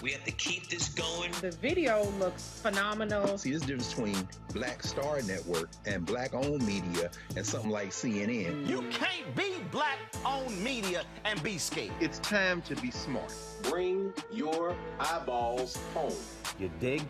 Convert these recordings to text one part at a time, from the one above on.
We have to keep this going. The video looks phenomenal. See, there's a difference between Black Star Network and Black-owned media and something like CNN. You can't be Black-owned media and be scared. It's time to be smart. Bring your eyeballs home. You dig?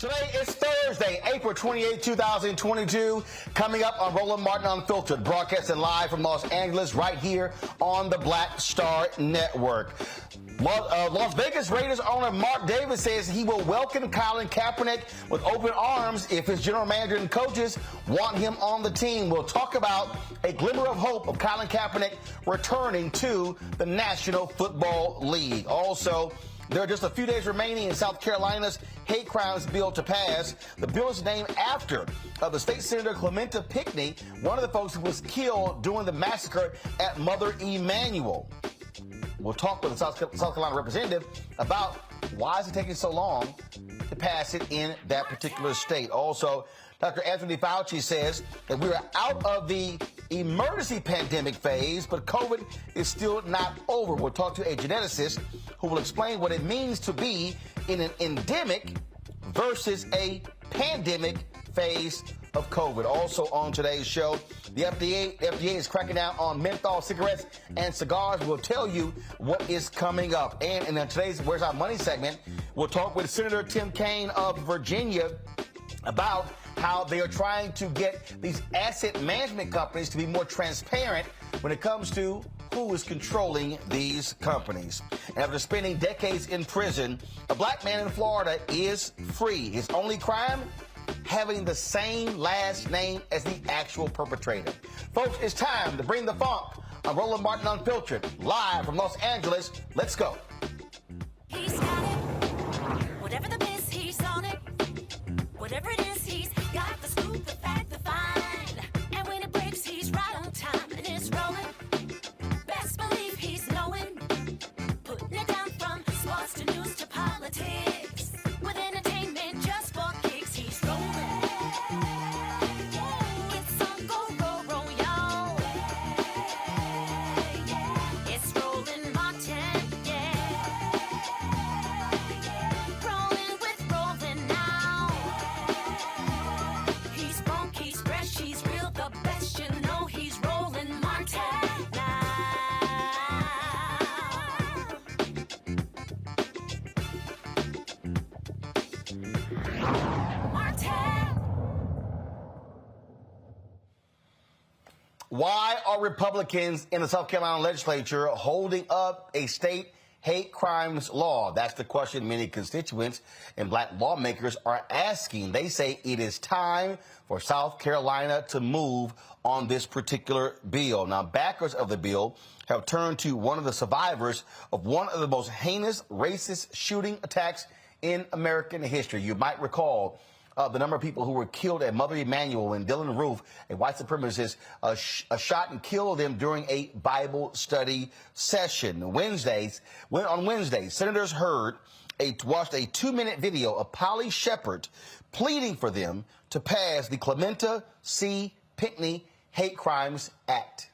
Today is Thursday, April 28, 2022. Coming up on Roland Martin Unfiltered, broadcasting live from Los Angeles right here on the Black Star Network. Las Vegas Raiders owner Mark Davis says he will welcome Colin Kaepernick with open arms if his general manager and coaches want him on the team. We'll talk about a glimmer of hope of Colin Kaepernick returning to the National Football League. Also, there are just a few days remaining in South Carolina's hate crimes bill to pass. The bill is named after the State Senator Clementa Pinckney, one of the folks who was killed during the massacre at Mother Emanuel. We'll talk with the South Carolina representative about why is it taking so long to pass it in that particular state. Also, Dr. Anothy Fauci says that we are out of the emergency pandemic phase, but COVID is still not over. We'll talk to a geneticist who will explain what it means to be in an endemic versus a pandemic phase of COVID. Also on today's show, the FDA is cracking down on menthol cigarettes and cigars. We'll tell you what is coming up. And in today's Where's Our Money segment, we'll talk with Senator Sen.Kaine of Virginia about how they are trying to get these asset management companies to be more transparent when it comes to who is controlling these companies. After spending decades in prison, a black man in Florida is free. His only crime? Having the same last name as the actual perpetrator. Folks, it's time to bring the funk on Roland Martin Unfiltered, live from Los Angeles. Let's go. He's got it. Whatever the miss, he's on it. Whatever it is, he's got the scoop, the fact, the find. And when it breaks, he's right on time and it's rolling. Best believe he's knowing. Putting it down from sports to news to politics. With entertainment just for kicks, he's rolling. It's on go, roll, y'all. It's Roland Martin, rolling with Roland now. He's funk, he's fresh, he's real, the best, you know he's Roland Martin now. Why are Republicans in the South Carolina legislature holding up a state hate crimes law? That's the question many constituents and black lawmakers are asking. They say it is time for South Carolina to move on this particular bill. Now, backers of the bill have turned to one of the survivors of one of the most heinous racist shooting attacks in American history. You might recall the number of people who were killed at Mother Emanuel and Dylan Roof, a white supremacist, shot and killed them during a Bible study session. On Wednesday, senators watched a 2-minute video of Polly Shepard pleading for them to pass the Clementa C. Pinckney Hate Crimes Act.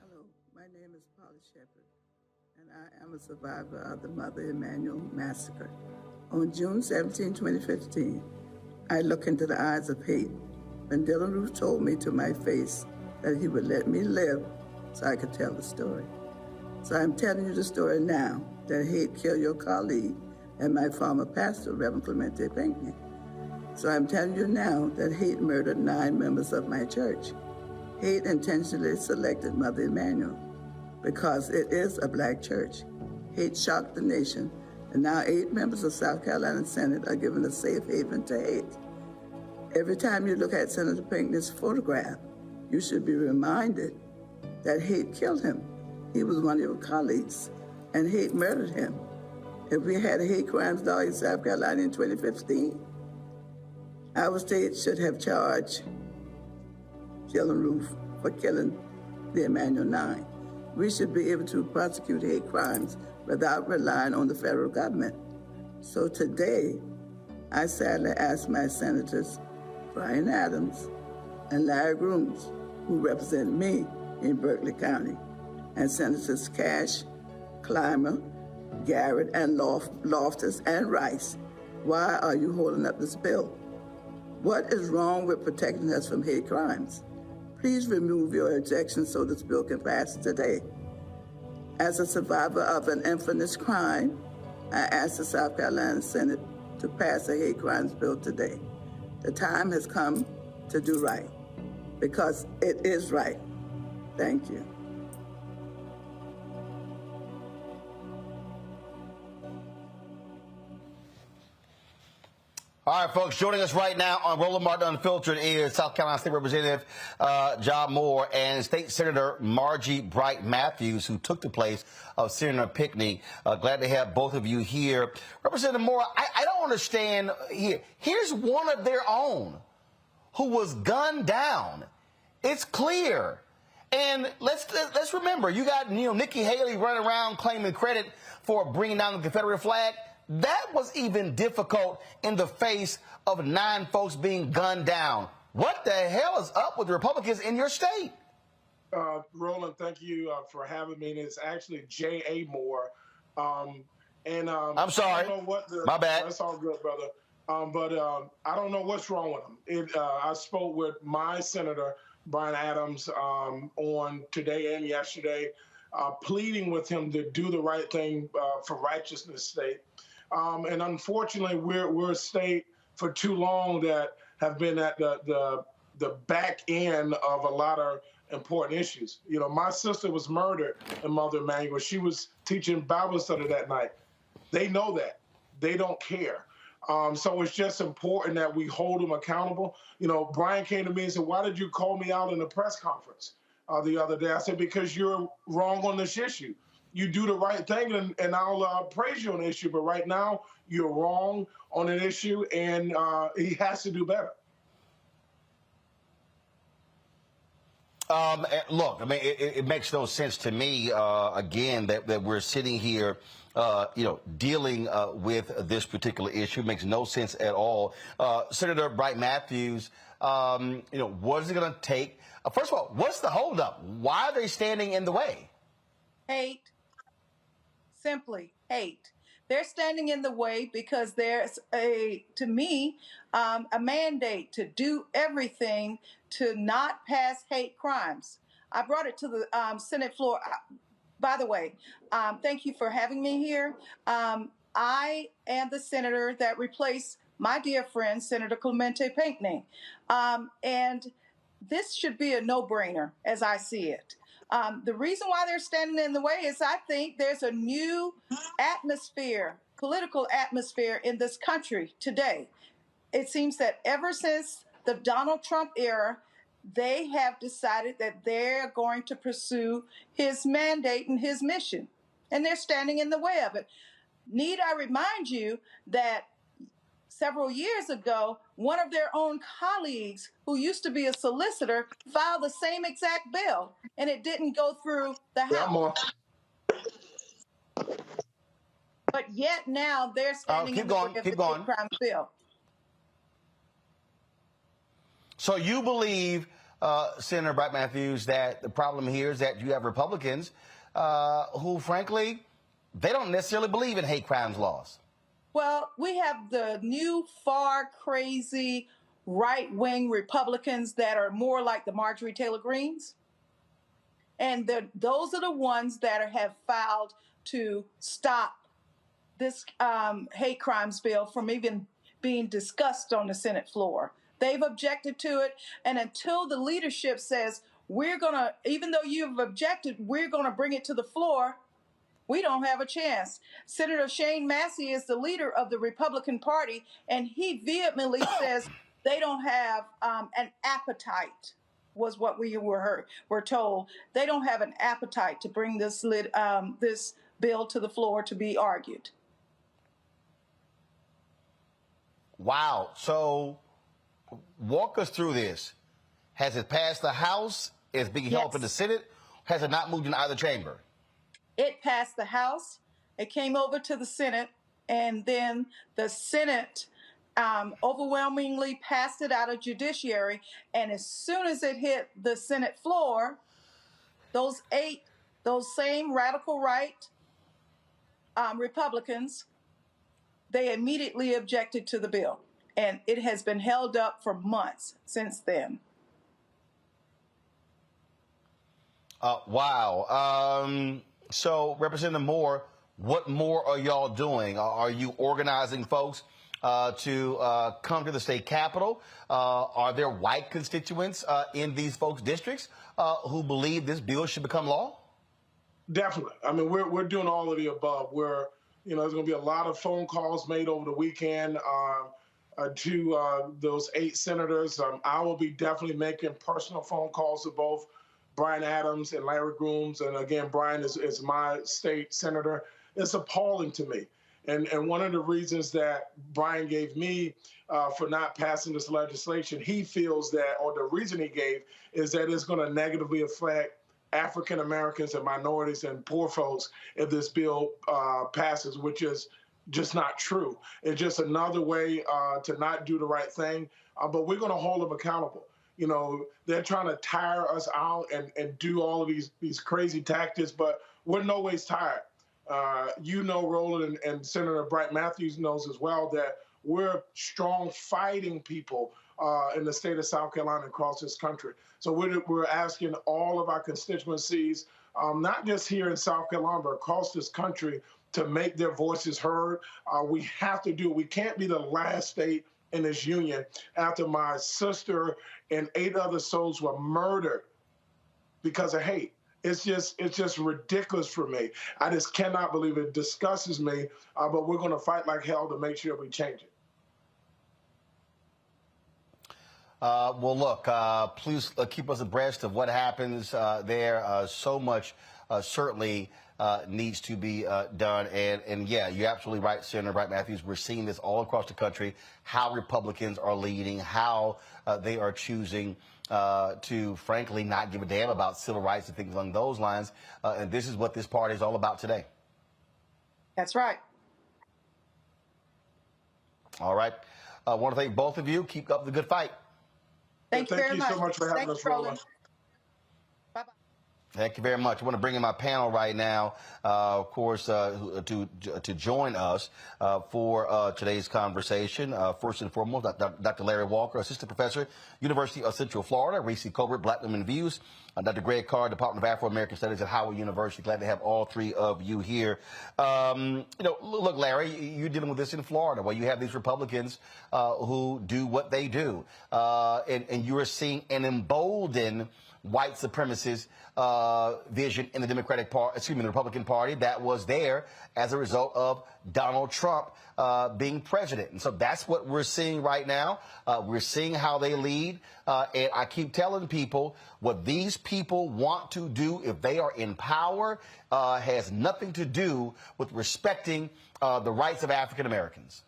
Hello, my name is Polly Shepard, and I am a survivor of the Mother Emanuel massacre. On June 17, 2015, I looked into the eyes of hate when Dylan Roof told me to my face that he would let me live so I could tell the story. So I'm telling you the story now that hate killed your colleague and my former pastor, Reverend Clementa Pinckney. So I'm telling you now that hate murdered 9 members of my church. Hate intentionally selected Mother Emanuel because it is a black church. Hate shocked the nation. And now 8 members of South Carolina Senate are given a safe haven to hate. Every time you look at Senator Pinckney's photograph, you should be reminded that hate killed him. He was one of your colleagues, and hate murdered him. If we had a hate crimes law in South Carolina in 2015, our state should have charged Dylan Roof for killing the Emanuel 9. We should be able to prosecute hate crimes without relying on the federal government. So today, I sadly ask my senators, Brian Adams and Larry Grooms, who represent me in Berkeley County, and Senators Cash, Clymer, Garrett, and Loftus, and Rice, why are you holding up this bill? What is wrong with protecting us from hate crimes? Please remove your objection so this bill can pass today. As a survivor of an infamous crime, I ask the South Carolina Senate to pass a hate crimes bill today. The time has come to do right, because it is right. Thank you. All right, folks, joining us right now on Roland Martin Unfiltered is South Carolina State Representative John Moore and State Senator Margie Bright Matthews, who took the place of Senator Pinckney. Glad to have both of you here. Representative Moore, I don't understand here. Here's one of their own who was gunned down. It's clear. And let's remember, you got Nikki Haley running around claiming credit for bringing down the Confederate flag. That was even difficult in the face of 9 folks being gunned down. What the hell is up with the Republicans in your state? Roland, thank you for having me. And it's actually J.A. Moore. I'm sorry. I don't know what My bad. That's all good, brother. But I don't know what's wrong with him. I spoke with my senator, Brian Adams, on today and yesterday, pleading with him to do the right thing for righteousness' sake. And unfortunately, we're a state for too long that have been at the back end of a lot of important issues. You know, my sister was murdered in Mother Emanuel. She was teaching Bible study that night. They know that. They don't care. So it's just important that we hold them accountable. You know, Brian came to me and said, "Why did you call me out in a press conference the other day?" I said, "Because you're wrong on this issue. You do the right thing, and I'll praise you on the issue. But right now, you're wrong on an issue, and he has to do better." Look, I mean, it makes no sense to me, again, that we're sitting here, dealing with this particular issue. It makes no sense at all. Senator Bright Matthews, what is it going to take? First of all, what's the holdup? Why are they standing in the way? Hate. Simply hate. They're standing in the way because there's to me, a mandate to do everything to not pass hate crimes. I brought it to the Senate floor. By the way, thank you for having me here. I am the senator that replaced my dear friend, Senator Clementa Pinckney. And this should be a no-brainer as I see it. The reason why they're standing in the way is I think there's a new atmosphere, political atmosphere in this country today. It seems that ever since the Donald Trump era, they have decided that they're going to pursue his mandate and his mission, and they're standing in the way of it. Need I remind you that several years ago, one of their own colleagues who used to be a solicitor filed the same exact bill, and it didn't go through the House. But yet now they're standing in the way of the hate crime bill. So you believe, Senator Bright Matthews, that the problem here is that you have Republicans who, frankly, they don't necessarily believe in hate crimes laws? Well, we have the new, far crazy right-wing Republicans that are more like the Marjorie Taylor Greens. And those are the ones that have filed to stop this hate crimes bill from even being discussed on the Senate floor. They've objected to it. And until the leadership says, we're going to, even though you've objected, we're going to bring it to the floor, we don't have a chance. Senator Shane Massey is the leader of the Republican Party, and he vehemently says they don't have an appetite, was what we were told. They don't have an appetite to bring this bill to the floor to be argued. Wow. So walk us through this. Has it passed the House? Is it being held up in the Senate? Has it not moved in either chamber? It passed the House. It came over to the Senate, and then the Senate overwhelmingly passed it out of judiciary. And as soon as it hit the Senate floor, those same radical right Republicans, they immediately objected to the bill. And it has been held up for months since then. Wow. So, Representative Moore, what more are y'all doing? Are you organizing folks to come to the state capitol? Are there white constituents in these folks' districts who believe this bill should become law? Definitely. I mean, we're doing all of the above. There's going to be a lot of phone calls made over the weekend to those 8 senators. I will be definitely making personal phone calls to both Brian Adams and Larry Grooms. And again, Brian is my state senator. It's appalling to me. And one of the reasons that Brian gave me for not passing this legislation, he feels that, or the reason he gave, is that it's going to negatively affect African Americans and minorities and poor folks if this bill passes, which is just not true. It's just another way to not do the right thing. But we're going to hold them accountable. They're trying to tire us out and do all of these crazy tactics, but we're no ways tired. Roland and Senator Bright Matthews knows as well that we're strong fighting people in the state of South Carolina across this country. So we're asking all of our constituencies, not just here in South Carolina, but across this country, to make their voices heard. We have to do it. We can't be the last state in this union after my sister and 8 other souls were murdered because of hate. It's just ridiculous for me. I just cannot believe it. It disgusts me, but we're going to fight like hell to make sure we change it. Well, look, please keep us abreast of what happens there. So much certainly needs to be done. And yeah, you're absolutely right, Senator Bright Matthews. We're seeing this all across the country, how Republicans are leading, how they are choosing to, frankly, not give a damn about civil rights and things along those lines. And this is what this party is all about today. That's right. All right. I want to thank both of you. Keep up the good fight. Thank you very much. Thank you so much for having us, Roland. Bye-bye. Thank you very much. I want to bring in my panel right now, of course, to join us for today's conversation. First and foremost, Dr. Larry Walker, Assistant Professor, University of Central Florida, Reese Colbert, Black Women Views, Dr. Greg Carr, Department of Afro-American Studies at Howard University. Glad to have all three of you here. Look, Larry, you're dealing with this in Florida, where you have these Republicans who do what they do, and you are seeing an emboldened white supremacist vision in the the Republican Party that was there as a result of Donald Trump being president. And so that's what we're seeing right now. We're seeing how they lead. And I keep telling people what these people want to do if they are in power has nothing to do with respecting the rights of African Americans.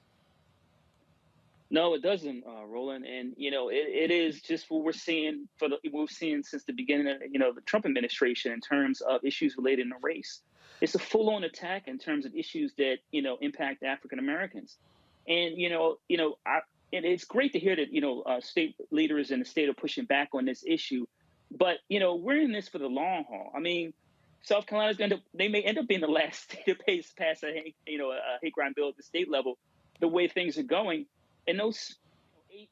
No, it doesn't, Roland. And, it is just what we're seeing we've seen since the beginning of, the Trump administration in terms of issues related to race. It's a full-on attack in terms of issues that, impact African Americans. And, it's great to hear that, state leaders in the state are pushing back on this issue. But, we're in this for the long haul. I mean, South Carolina's they may end up being the last state to pass a hate crime bill at the state level, the way things are going. And those 8,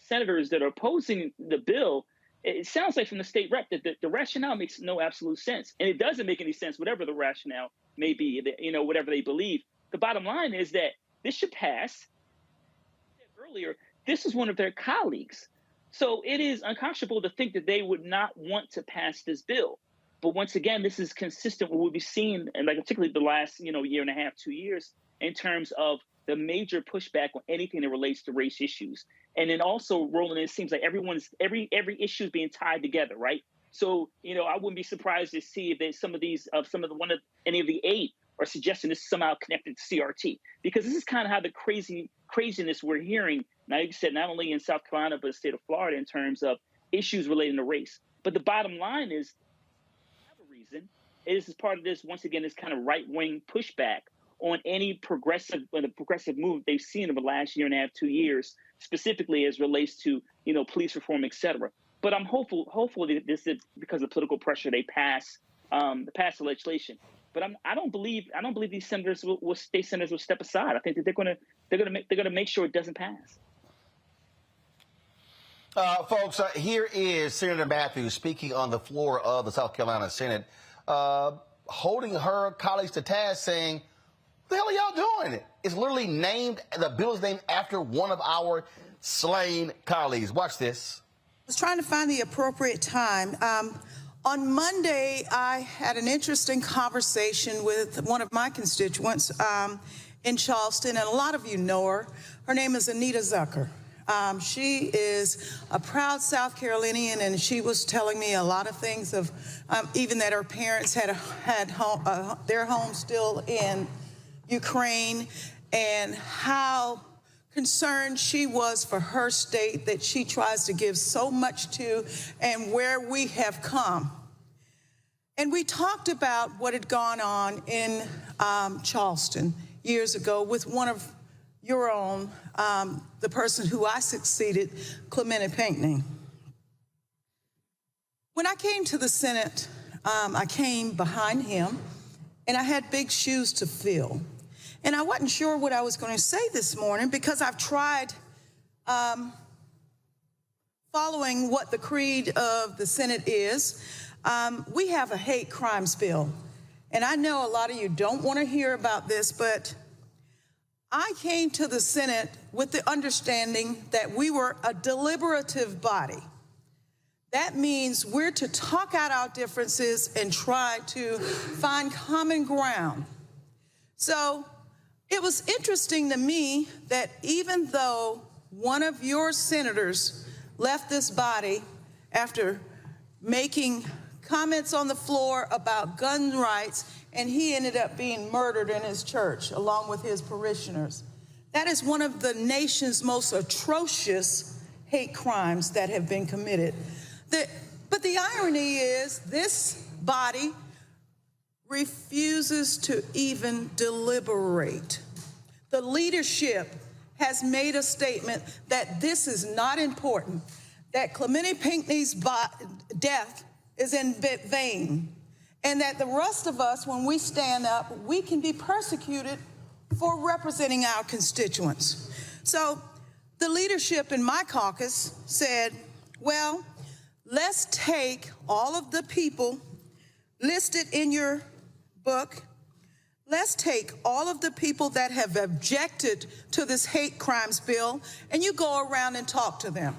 senators that are opposing the bill, it sounds like from the state rep that the rationale makes no absolute sense. And it doesn't make any sense, whatever the rationale may be, whatever they believe. The bottom line is that this should pass. As I said earlier, this is one of their colleagues. So it is unconscionable to think that they would not want to pass this bill. But once again, this is consistent with what we've seen, and like particularly the last, year and a half, 2 years, in terms of the major pushback on anything that relates to race issues. And then also, Roland, it seems like every issue is being tied together, right? So, I wouldn't be surprised to see if there's any of the 8 are suggesting this is somehow connected to CRT, because this is kind of how the craziness we're hearing, like you said, not only in South Carolina, but the state of Florida in terms of issues relating to race. But the bottom line is, for whatever reason, it is part of this, once again, this kind of right-wing pushback on any progressive move they've seen over the last year and a half, 2 years, specifically as relates to, police reform, et cetera. But I'm hopeful that this is because of political pressure they pass the legislation. But I don't believe these senators state senators will step aside. I think that they're gonna make sure it doesn't pass. Folks, here is Senator Matthews speaking on the floor of the South Carolina Senate, holding her colleagues to task, saying, "What the hell are y'all doing? It's literally the bill is named after one of our slain colleagues." Watch this. I was trying to find the appropriate time. On Monday, I had an interesting conversation with one of my constituents in Charleston, and a lot of you know her. Her name is Anita Zucker. She is a proud South Carolinian, and she was telling me a lot of things of even that her parents had their home still in Ukraine, and how concerned she was for her state that she tries to give so much to, and where we have come. And we talked about what had gone on in Charleston years ago with one of your own, the person who I succeeded, Clementa Pinckney. When I came to the Senate, I came behind him, and I had big shoes to fill. And I wasn't sure what I was going to say this morning, because I've tried following what the creed of the Senate is. We have a hate crimes bill. And I know a lot of you don't want to hear about this, but I came to the Senate with the understanding that we were a deliberative body, That means we're to talk out our differences and try to find common ground. So it was interesting to me that even though one of your senators left this body after making comments on the floor about gun rights, and he ended up being murdered in his church along with his parishioners. That is one of the nation's most atrocious hate crimes that have been committed. But the irony is this body refuses to even deliberate. The leadership has made a statement that this is not important, that Clementa Pinckney's death is in vain, and that the rest of us, when we stand up, we can be persecuted for representing our constituents. So the leadership in my caucus said, well, let's take all of the people listed in your book. Let's take all of the people that have objected to this hate crimes bill, and you go around and talk to them.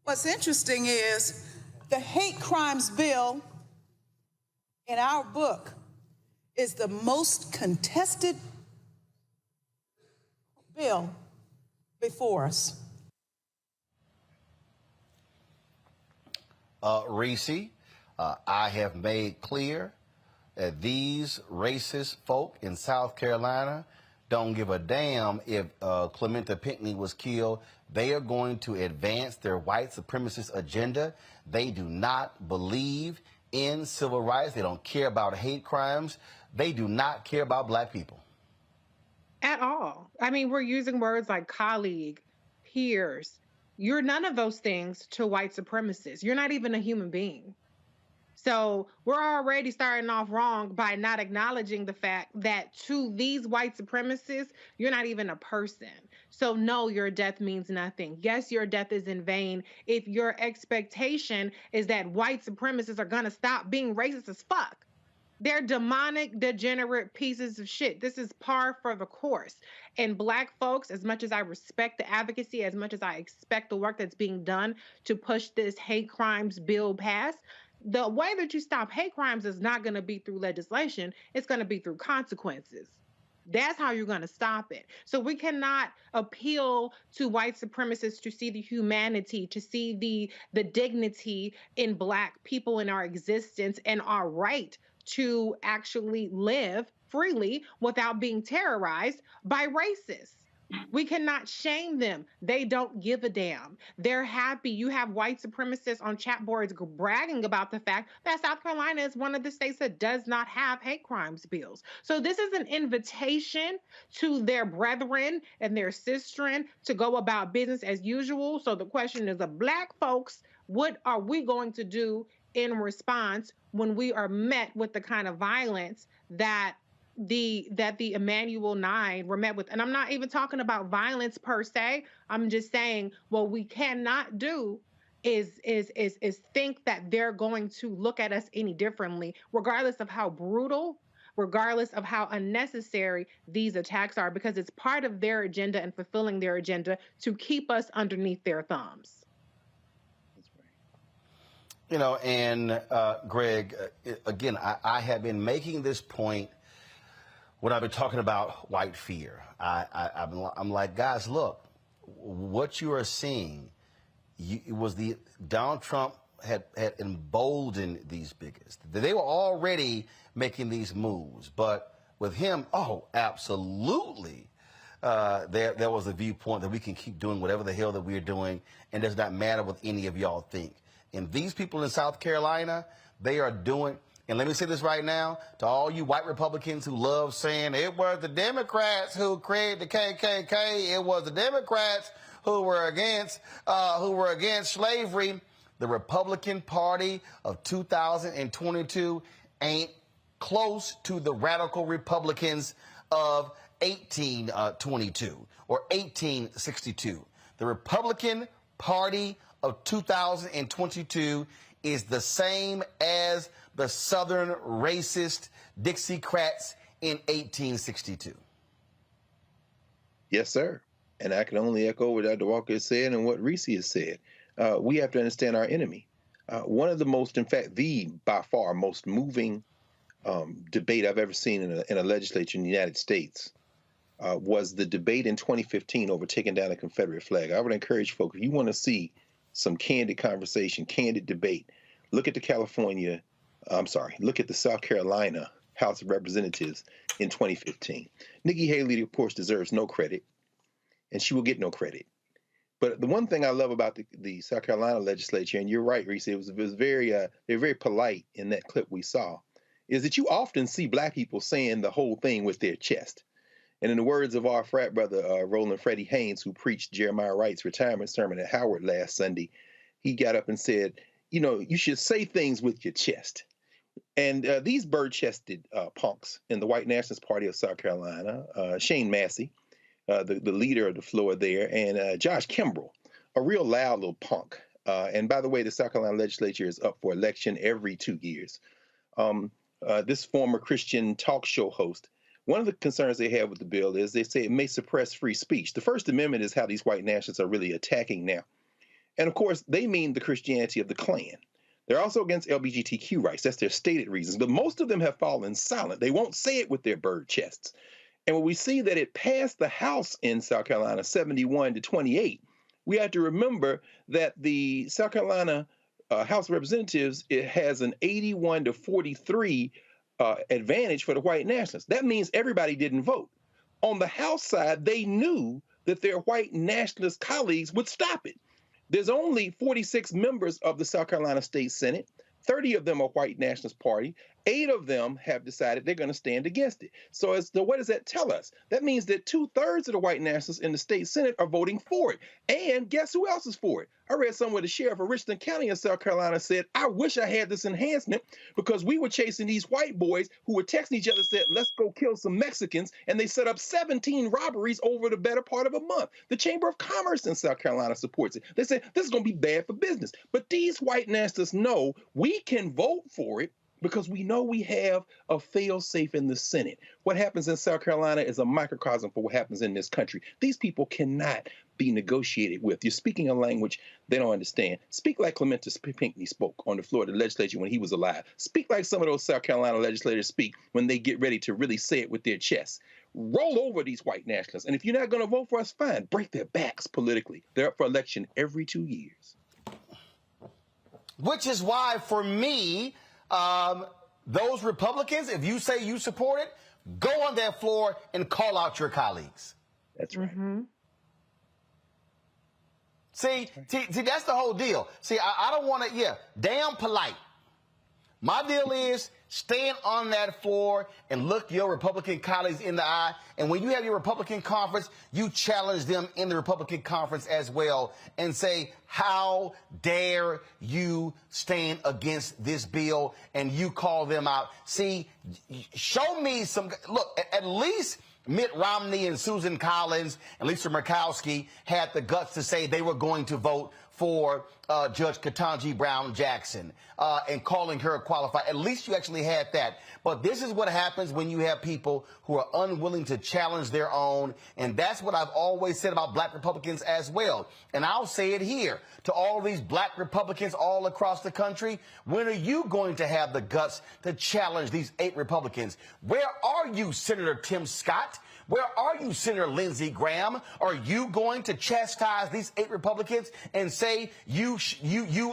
What's interesting is the hate crimes bill in our book is the most contested bill before us. Reese, I have made clear that these racist folk in South Carolina don't give a damn if Clementa Pinckney was killed. They are going to advance their white supremacist agenda. They do not believe in civil rights. They don't care about hate crimes. They do not care about black people. At all. I mean, we're using words like colleague, peers. You're none of those things to white supremacists. You're not even a human being. So we're already starting off wrong by not acknowledging the fact that to these white supremacists, you're not even a person. So no, your death means nothing. Yes, your death is in vain if your expectation is that white supremacists are going to stop being racist as fuck. They're demonic, degenerate pieces of shit. This is par for the course. And black folks, as much as I respect the advocacy, as much as I expect the work that's being done to push this hate crimes bill past, the way that you stop hate crimes is not going to be through legislation. It's going to be through consequences. That's how you're going to stop it. So we cannot appeal to white supremacists to see the humanity, to see the dignity in black people in our existence and our right to actually live freely without being terrorized by racists. We cannot shame them. They don't give a damn. They're happy. You have white supremacists on chat boards bragging about the fact that South Carolina is one of the states that does not have hate crimes bills. So this is an invitation to their brethren and their sistren to go about business as usual. So the question is, black folks, what are we going to do in response when we are met with the kind of violence that the Emanuel 9 were met with? And I'm not even talking about violence per se. I'm just saying what we cannot do is think that they're going to look at us any differently, regardless of how brutal, regardless of how unnecessary these attacks are, because it's part of their agenda and fulfilling their agenda to keep us underneath their thumbs. You know, and Greg, again, I have been making this point when I've been talking about white fear. I'm like, guys, look, what you are seeing, it was Donald Trump had emboldened these bigots. They were already making these moves, but with him, oh, absolutely. There was a viewpoint that we can keep doing whatever the hell that we're doing, and it does not matter what any of y'all think. And these people in South Carolina, they are doing, and let me say this right now, to all you white Republicans who love saying it was the Democrats who created the KKK, it was the Democrats who were against slavery. The Republican Party of 2022 ain't close to the radical Republicans of 1822 or 1862. The Republican Party of 2022 is the same as the Southern racist Dixiecrats in 1862. Yes, sir. And I can only echo what Dr. Walker has said and what Reese has said. We have to understand our enemy. one of the most, in fact, the by far most moving debate I've ever seen in a legislature in the United States was the debate in 2015 over taking down a Confederate flag. I would encourage folks, if you want to see some candid conversation, candid debate, look at look at the South Carolina House of Representatives in 2015. Nikki Haley, of course, deserves no credit, and she will get no credit. But the one thing I love about the South Carolina legislature, and you're right, Reese, it was very they're very polite in that clip we saw, is that you often see Black people saying the whole thing with their chest. And in the words of our frat brother, Roland Freddie Haynes, who preached Jeremiah Wright's retirement sermon at Howard last Sunday, he got up and said, you know, you should say things with your chest. And these bird-chested punks in the White Nationalist Party of South Carolina, Shane Massey, the leader of the floor there, and Josh Kimbrell, a real loud little punk. And by the way, the South Carolina legislature is up for election every 2 years. This former Christian talk show host, one of the concerns they have with the bill is they say it may suppress free speech. The First Amendment is how these white nationalists are really attacking now. And of course, they mean the Christianity of the Klan. They're also against LGBTQ rights. That's their stated reasons. But most of them have fallen silent. They won't say it with their bird chests. And when we see that it passed the House in South Carolina 71-28, we have to remember that the South Carolina House of Representatives, it has an 81-43 advantage for the white nationalists. That means everybody didn't vote. On the House side, they knew that their white nationalist colleagues would stop it. There's only 46 members of the South Carolina State Senate. 30 of them are white nationalist party. 8 of them have decided they're going to stand against it. So what does that tell us? That means that 2/3 of the white nationalists in the state Senate are voting for it. And guess who else is for it? I read somewhere the sheriff of Richland County in South Carolina said, I wish I had this enhancement because we were chasing these white boys who were texting each other, said, let's go kill some Mexicans. And they set up 17 robberies over the better part of a month. The Chamber of Commerce in South Carolina supports it. They say this is going to be bad for business. But these white nationalists know we can vote for it because we know we have a fail-safe in the Senate. What happens in South Carolina is a microcosm for what happens in this country. These people cannot be negotiated with. You're speaking a language they don't understand. Speak like Clementa Pinckney spoke on the floor of the legislature when he was alive. Speak like some of those South Carolina legislators speak when they get ready to really say it with their chests. Roll over these white nationalists. And if you're not going to vote for us, fine. Break their backs politically. They're up for election every 2 years. Which is why, for me, those Republicans, if you say you support it, go on that floor and call out your colleagues. That's right. Mm-hmm. See, that's the whole deal. See, I don't want to, damn polite. My deal is stand on that floor and look your Republican colleagues in the eye. And when you have your Republican conference, you challenge them in the Republican conference as well and say, how dare you stand against this bill? And you call them out. See, show me some, look, at least Mitt Romney and Susan Collins and Lisa Murkowski had the guts to say they were going to vote for Judge Ketanji Brown Jackson and calling her qualified. At least you actually had that. But this is what happens when you have people who are unwilling to challenge their own. And that's what I've always said about black Republicans as well. And I'll say it here to all these black Republicans all across the country. When are you going to have the guts to challenge these 8 Republicans? Where are you, Senator Tim Scott? Where are you, Senator Lindsey Graham? Are you going to chastise these 8 Republicans and say you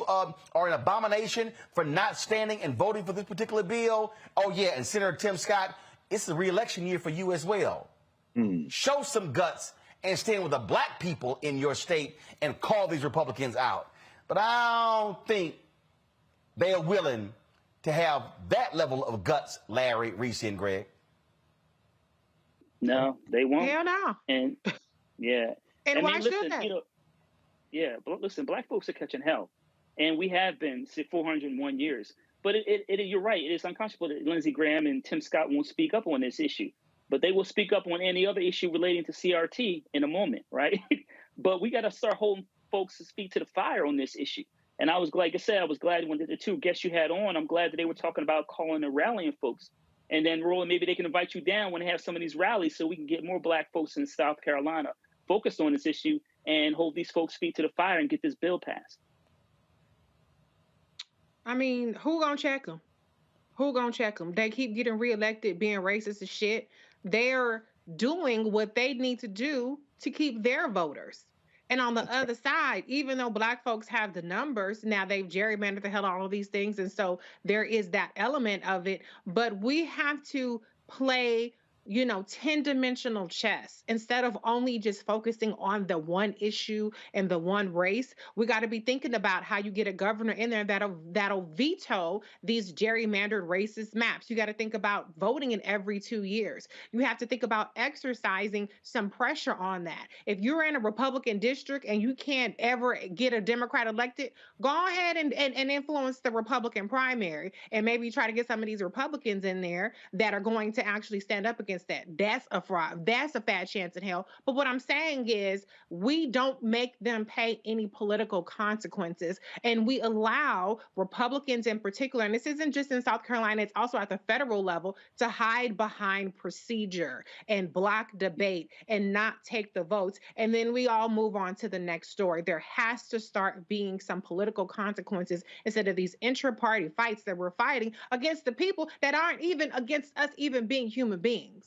are an abomination for not standing and voting for this particular bill? Oh, yeah, and Senator Tim Scott, it's the re-election year for you as well. Show some guts and stand with the black people in your state and call these Republicans out. But I don't think they are willing to have that level of guts, Larry, Reese, and Greg. No, they won't. Hell no. And yeah. And why listen, should they? But listen, black folks are catching hell. And we have been 401 years. But you're right. It is unconscionable that Lindsey Graham and Tim Scott won't speak up on this issue. But they will speak up on any other issue relating to CRT in a moment, right? But we got to start holding folks' feet to the fire on this issue. And I was, like I said, I was glad when the 2 guests you had on, I'm glad that they were talking about calling and rallying folks. And then, Roland, maybe they can invite you down when they have some of these rallies so we can get more black folks in South Carolina focused on this issue and hold these folks' feet to the fire and get this bill passed. I mean, who gonna check them? Who gonna check them? They keep getting reelected, being racist as shit. They're doing what they need to do to keep their voters. And on the That's right. other side, even though black folks have the numbers, now they've gerrymandered the hell out of all of these things. And so there is that element of it. But we have to play, 10-dimensional chess instead of only just focusing on the one issue and the one race. We got to be thinking about how you get a governor in there that'll veto these gerrymandered racist maps. You got to think about voting in every 2 years. You have to think about exercising some pressure on that. If you're in a Republican district and you can't ever get a Democrat elected, go ahead and influence the Republican primary and maybe try to get some of these Republicans in there that are going to actually stand up against that. That's a fraud. That's a fat chance in hell. But what I'm saying is we don't make them pay any political consequences. And we allow Republicans in particular, and this isn't just in South Carolina, it's also at the federal level, to hide behind procedure and block debate and not take the votes. And then we all move on to the next story. There has to start being some political consequences instead of these intra-party fights that we're fighting against the people that aren't even against us even being human beings.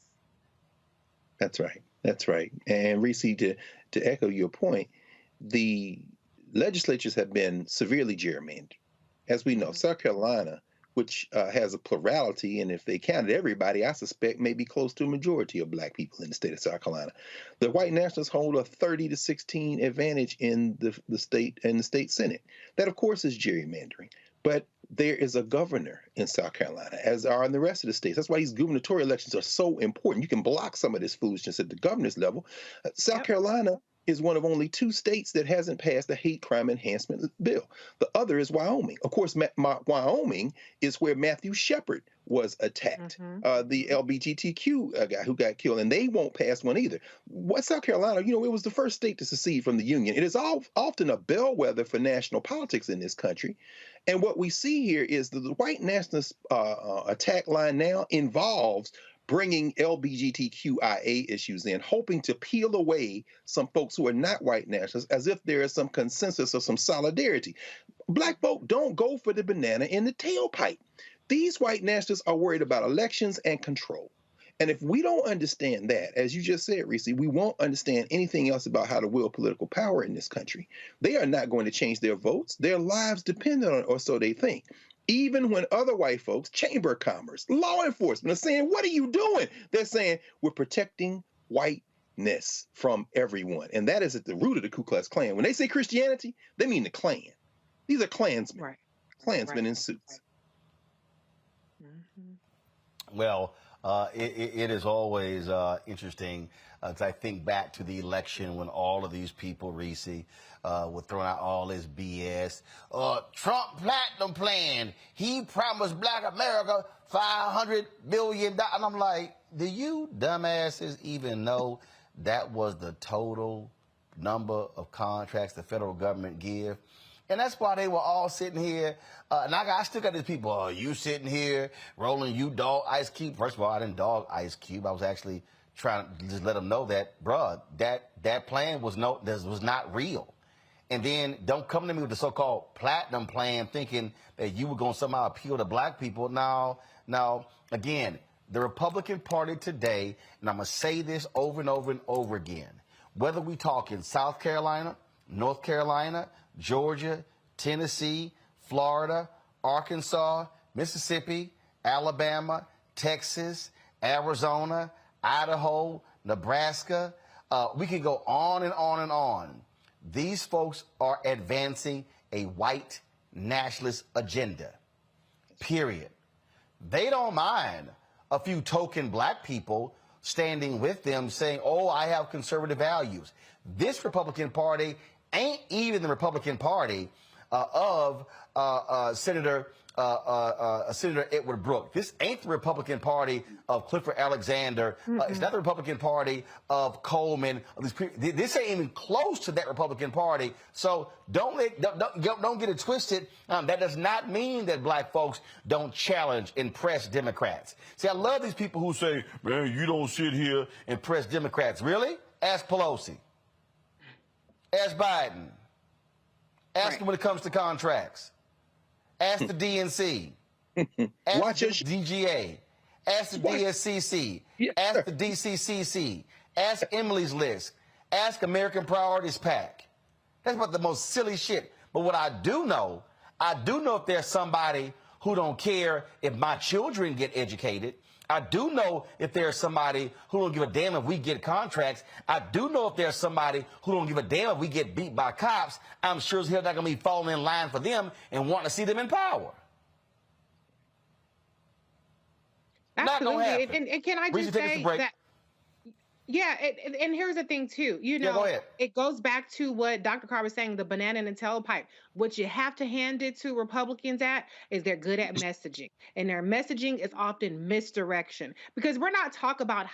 That's right. That's right. And Reese, to echo your point, the legislatures have been severely gerrymandered. As we know, South Carolina, which has a plurality, and if they counted everybody, I suspect maybe close to a majority of black people in the state of South Carolina. The white nationalists hold a 30-16 advantage in the state Senate. That, of course, is gerrymandering. But there is a governor in South Carolina, as are in the rest of the states. That's why these gubernatorial elections are so important. You can block some of this foolishness at the governor's level. South Carolina is one of only 2 states that hasn't passed a hate crime enhancement bill. The other is Wyoming. Of course, Wyoming is where Matthew Shepard was attacked, the LGBTQ guy who got killed, and they won't pass one either. What South Carolina, it was the first state to secede from the Union. It is often a bellwether for national politics in this country. And what we see here is that the white nationalist attack line now involves bringing LGBTQIA issues in, hoping to peel away some folks who are not white nationalists as if there is some consensus or some solidarity. Black folk don't go for the banana in the tailpipe. These white nationalists are worried about elections and control. And if we don't understand that, as you just said, Reese, we won't understand anything else about how to wield political power in this country. They are not going to change their votes. Their lives depend on it, or so they think. Even when other white folks, Chamber of Commerce, law enforcement are saying, what are you doing? They're saying, we're protecting whiteness from everyone. And that is at the root of the Ku Klux Klan. When they say Christianity, they mean the Klan. These are Klansmen, Klansmen in suits. Well, it is always interesting as I think back to the election when all of these people, Reese, were throwing out all this BS. Trump Platinum Plan, he promised Black America $500 billion. And I'm like, do you dumbasses even know that was the total number of contracts the federal government give? And that's why they were all sitting here. And I still got these people, you sitting here, rolling, you dog Ice Cube. First of all, I didn't dog Ice Cube. I was actually trying to just let them know that, bruh, that plan was not real. And then don't come to me with the so-called platinum plan thinking that you were going to somehow appeal to black people. Now, again, the Republican Party today, and I'm going to say this over and over and over again, whether we talk in South Carolina, North Carolina, Georgia, Tennessee, Florida, Arkansas, Mississippi, Alabama, Texas, Arizona, Idaho, Nebraska. We can go on and on and on. These folks are advancing a white nationalist agenda, period. They don't mind a few token black people standing with them saying, oh, I have conservative values. This Republican Party ain't even the Republican Party of Senator Edward Brooke. This ain't the Republican Party of Clifford Alexander. It's not the Republican Party of Coleman. This ain't even close to that Republican Party. So don't get it twisted. That does not mean that black folks don't challenge and press Democrats. See, I love these people who say, man, you don't sit here and press Democrats. Really? Ask Pelosi. Ask Biden. Ask him when it comes to contracts. Ask the DNC. Ask Watch the your DGA. Ask the DSCC. Yeah. Ask the DCCC. Ask Emily's List. Ask American Priorities PAC. That's about the most silly shit. But what I do know if there's somebody who don't care if my children get educated. I do know if there's somebody who don't give a damn if we get contracts. I do know if there's somebody who don't give a damn if we get beat by cops. I'm sure as hell not going to be falling in line for them and wanting to see them in power. Not going to happen. And can I just say that? Yeah, and here's the thing too. Go ahead. It goes back to what Dr. Carr was saying, the banana and tailpipe. What you have to hand it to Republicans is they're good at messaging. And their messaging is often misdirection. Because we're not talking about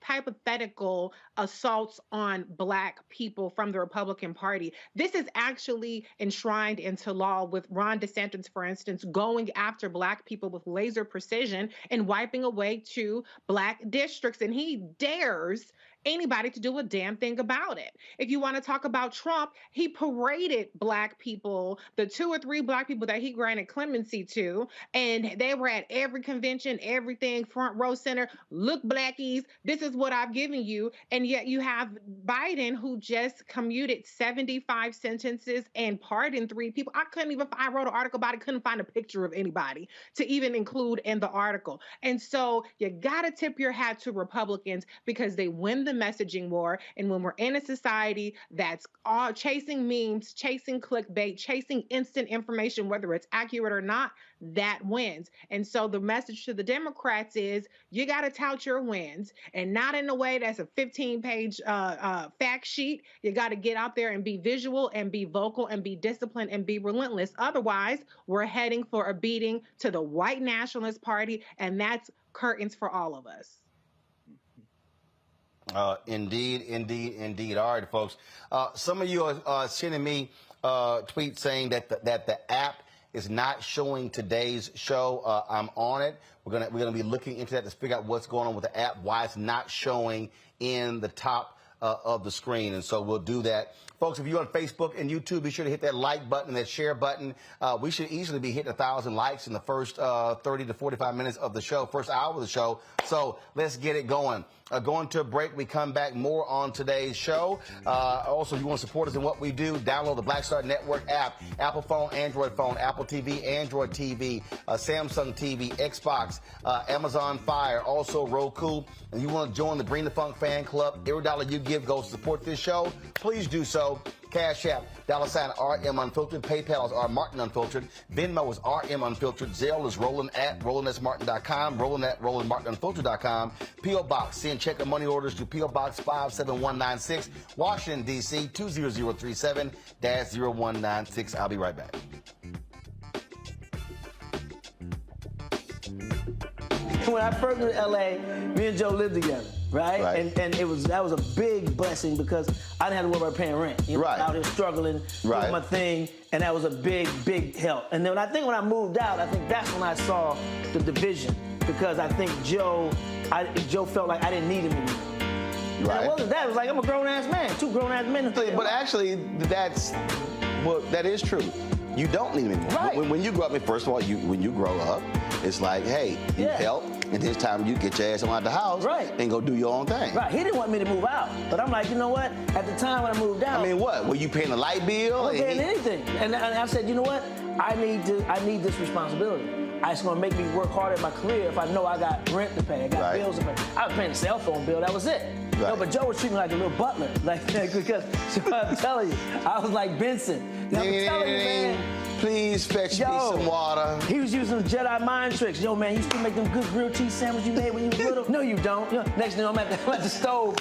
hypothetical assaults on Black people from the Republican Party. This is actually enshrined into law with Ron DeSantis, for instance, going after Black people with laser precision and wiping away 2 Black districts. And he dares anybody to do a damn thing about it. If you want to talk about Trump, he paraded Black people, the 2 or 3 Black people that he granted clemency to, and they were at every convention, everything, front row center. Look, Blackies, this is what I've given you. And yet you have Biden, who just commuted 75 sentences and pardoned 3 people. I wrote an article about it, couldn't find a picture of anybody to even include in the article. And so you got to tip your hat to Republicans because they win the messaging war. And when we're in a society that's all chasing memes, chasing clickbait, chasing instant information, whether it's accurate or not, that wins. And so the message to the Democrats is you got to tout your wins, and not in a way that's a 15-page fact sheet. You got to get out there and be visual and be vocal and be disciplined and be relentless. Otherwise, we're heading for a beating to the white nationalist party, and that's curtains for all of us. Indeed. All right, folks. Some of you are sending me tweets saying that the app is not showing today's show. I'm on it. We're gonna be looking into that to figure out what's going on with the app, why it's not showing in the top of the screen, and so we'll do that. Folks, if you're on Facebook and YouTube, be sure to hit that like button and that share button. We should easily be hitting 1,000 likes in the first 30 to 45 minutes of the show, first hour of the show. So let's get it going. Going to a break. We come back more on today's show. Also, if you want to support us in what we do, download the Black Star Network app. Apple phone, Android phone, Apple TV, Android TV, Samsung TV, Xbox, Amazon Fire, also Roku. And you want to join the Bring the Funk fan club, every dollar you give goes to support this show. Please do so. Cash App, $RM Unfiltered. PayPal is R Martin Unfiltered. Venmo is RM Unfiltered. Zelle is Roland at RolandSMartin.com. Roland at RolandMartinUnfiltered.com. P.O. Box. Send check and money orders to P.O. Box 57196, Washington, D.C. 20037-0196. I'll be right back. When I first moved to LA, me and Joe lived together, right? And that was a big blessing because I didn't have to worry about paying rent. You know, out here struggling, doing my thing, and that was a big help. And then when I moved out, I think that's when I saw the division because I think Joe felt like I didn't need him anymore. Right. It wasn't that. It was like I'm a grown-ass man, 2 grown-ass men. But actually, that is true. You don't need him anymore. Right. When you grow up, first of all, when you grow up, it's like, hey, you help, and this time you get your ass out the house and go do your own thing. Right. He didn't want me to move out, but I'm like, you know what? At the time when I moved out, I mean, what? Were you paying a light bill? I wasn't paying anything, and I said, you know what? I need this responsibility. It's going to make me work harder in my career if I know I got rent to pay, I got bills to pay. I was paying a cell phone bill. That was it. Right. No, but Joe was treating me like a little butler, because I'm telling you, I was like Benson. Now, I'm telling you, man. Please fetch me some water. He was using Jedi mind tricks. Yo, man, you still make them good grilled cheese sandwiches you made when you were little? No, you don't. Next thing I'm at the stove.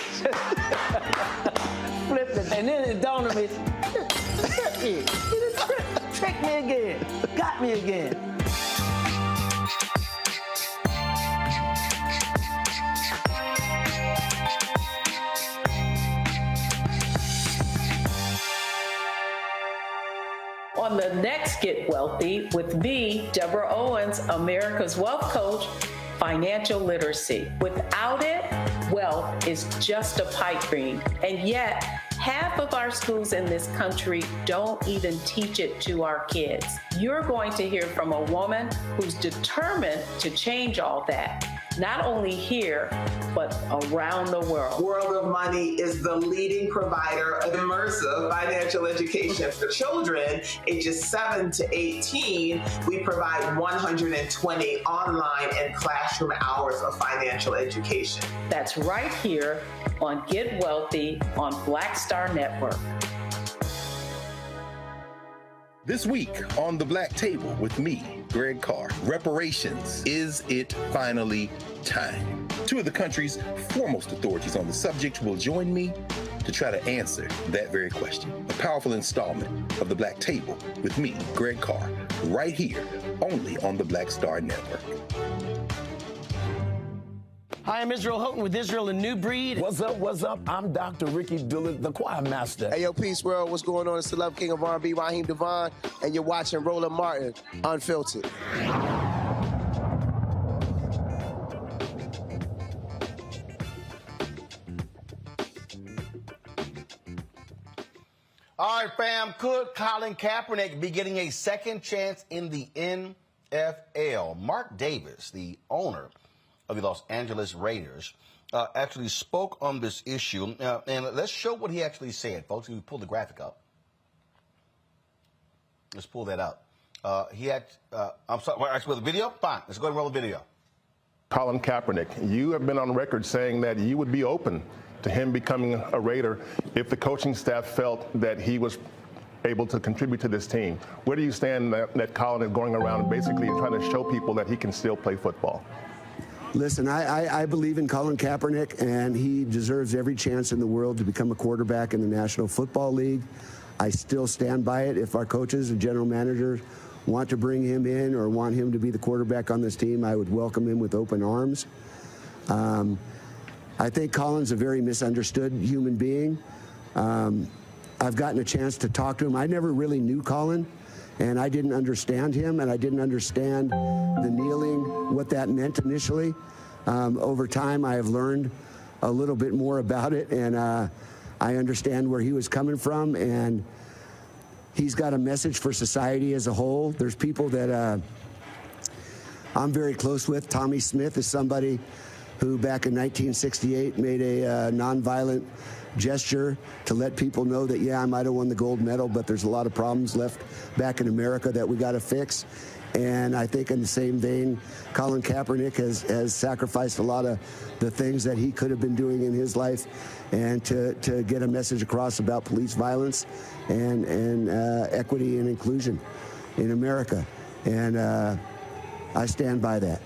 Flipped it. And then it dawned on me, he tricked me again. Got me again. On the next Get Wealthy with me, Deborah Owens, America's Wealth Coach, financial literacy. Without it, wealth is just a pipe dream. And yet, Half of our schools in this country don't even teach it to our kids. You're going to hear from a woman who's determined to change all that, not only here, but around the world. World of Money is the leading provider of immersive financial education for children ages 7 to 18. We provide 120 online and classroom hours of financial education. That's right here on Get Wealthy on Black Star Network. This week on The Black Table with me, Greg Carr, reparations. Is it finally time? Two of the country's foremost authorities on the subject will join me to try to answer that very question. A powerful installment of The Black Table with me, Greg Carr, right here, only on the Black Star Network. Hi, I'm Israel Houghton with Israel and New Breed. What's up, what's up? I'm Dr. Ricky Dillard, the choir master. Hey, yo, peace world. What's going on? It's Celeb King of R&B, Raheem Devon, and you're watching Roland Martin, Unfiltered. All right, fam, could Colin Kaepernick be getting a second chance in the NFL? Mark Davis, the owner of the Los Angeles Raiders, actually spoke on this issue. And let's show what he actually said, folks. We pull the graphic up. Let's pull that up. I'm sorry, actually, with the video? Fine, let's go ahead and roll the video. Colin Kaepernick, you have been on record saying that you would be open to him becoming a Raider if the coaching staff felt that he was able to contribute to this team. Where do you stand that Colin is going around basically trying to show people that he can still play football? Listen, I believe in Colin Kaepernick, and he deserves every chance in the world to become a quarterback in the National Football League. I still stand by it. If our coaches and general managers want to bring him in or want him to be the quarterback on this team, I would welcome him with open arms. I think Colin's a very misunderstood human being. I've gotten a chance to talk to him. I never really knew Colin, and I didn't understand him, and I didn't understand the kneeling, what that meant initially. Over time, I have learned a little bit more about it, and I understand where he was coming from, and he's got a message for society as a whole. There's people that I'm very close with. Tommy Smith is somebody who back in 1968 made a nonviolent gesture to let people know that, yeah, I might have won the gold medal, but there's a lot of problems left back in America that we got to fix. And I think in the same vein, Colin Kaepernick has sacrificed a lot of the things that he could have been doing in his life, and to get a message across about police violence and equity and inclusion in America. And I stand by that.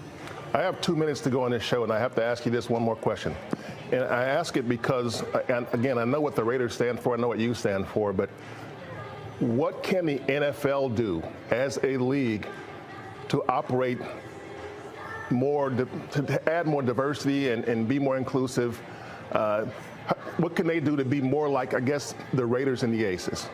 I have 2 minutes to go on this show, and I have to ask you this one more question. And I ask it because, and again, I know what the Raiders stand for, I know what you stand for, but what can the NFL do as a league to operate more, to add more diversity and be more inclusive? What can they do to be more like, I guess, the Raiders and the Aces?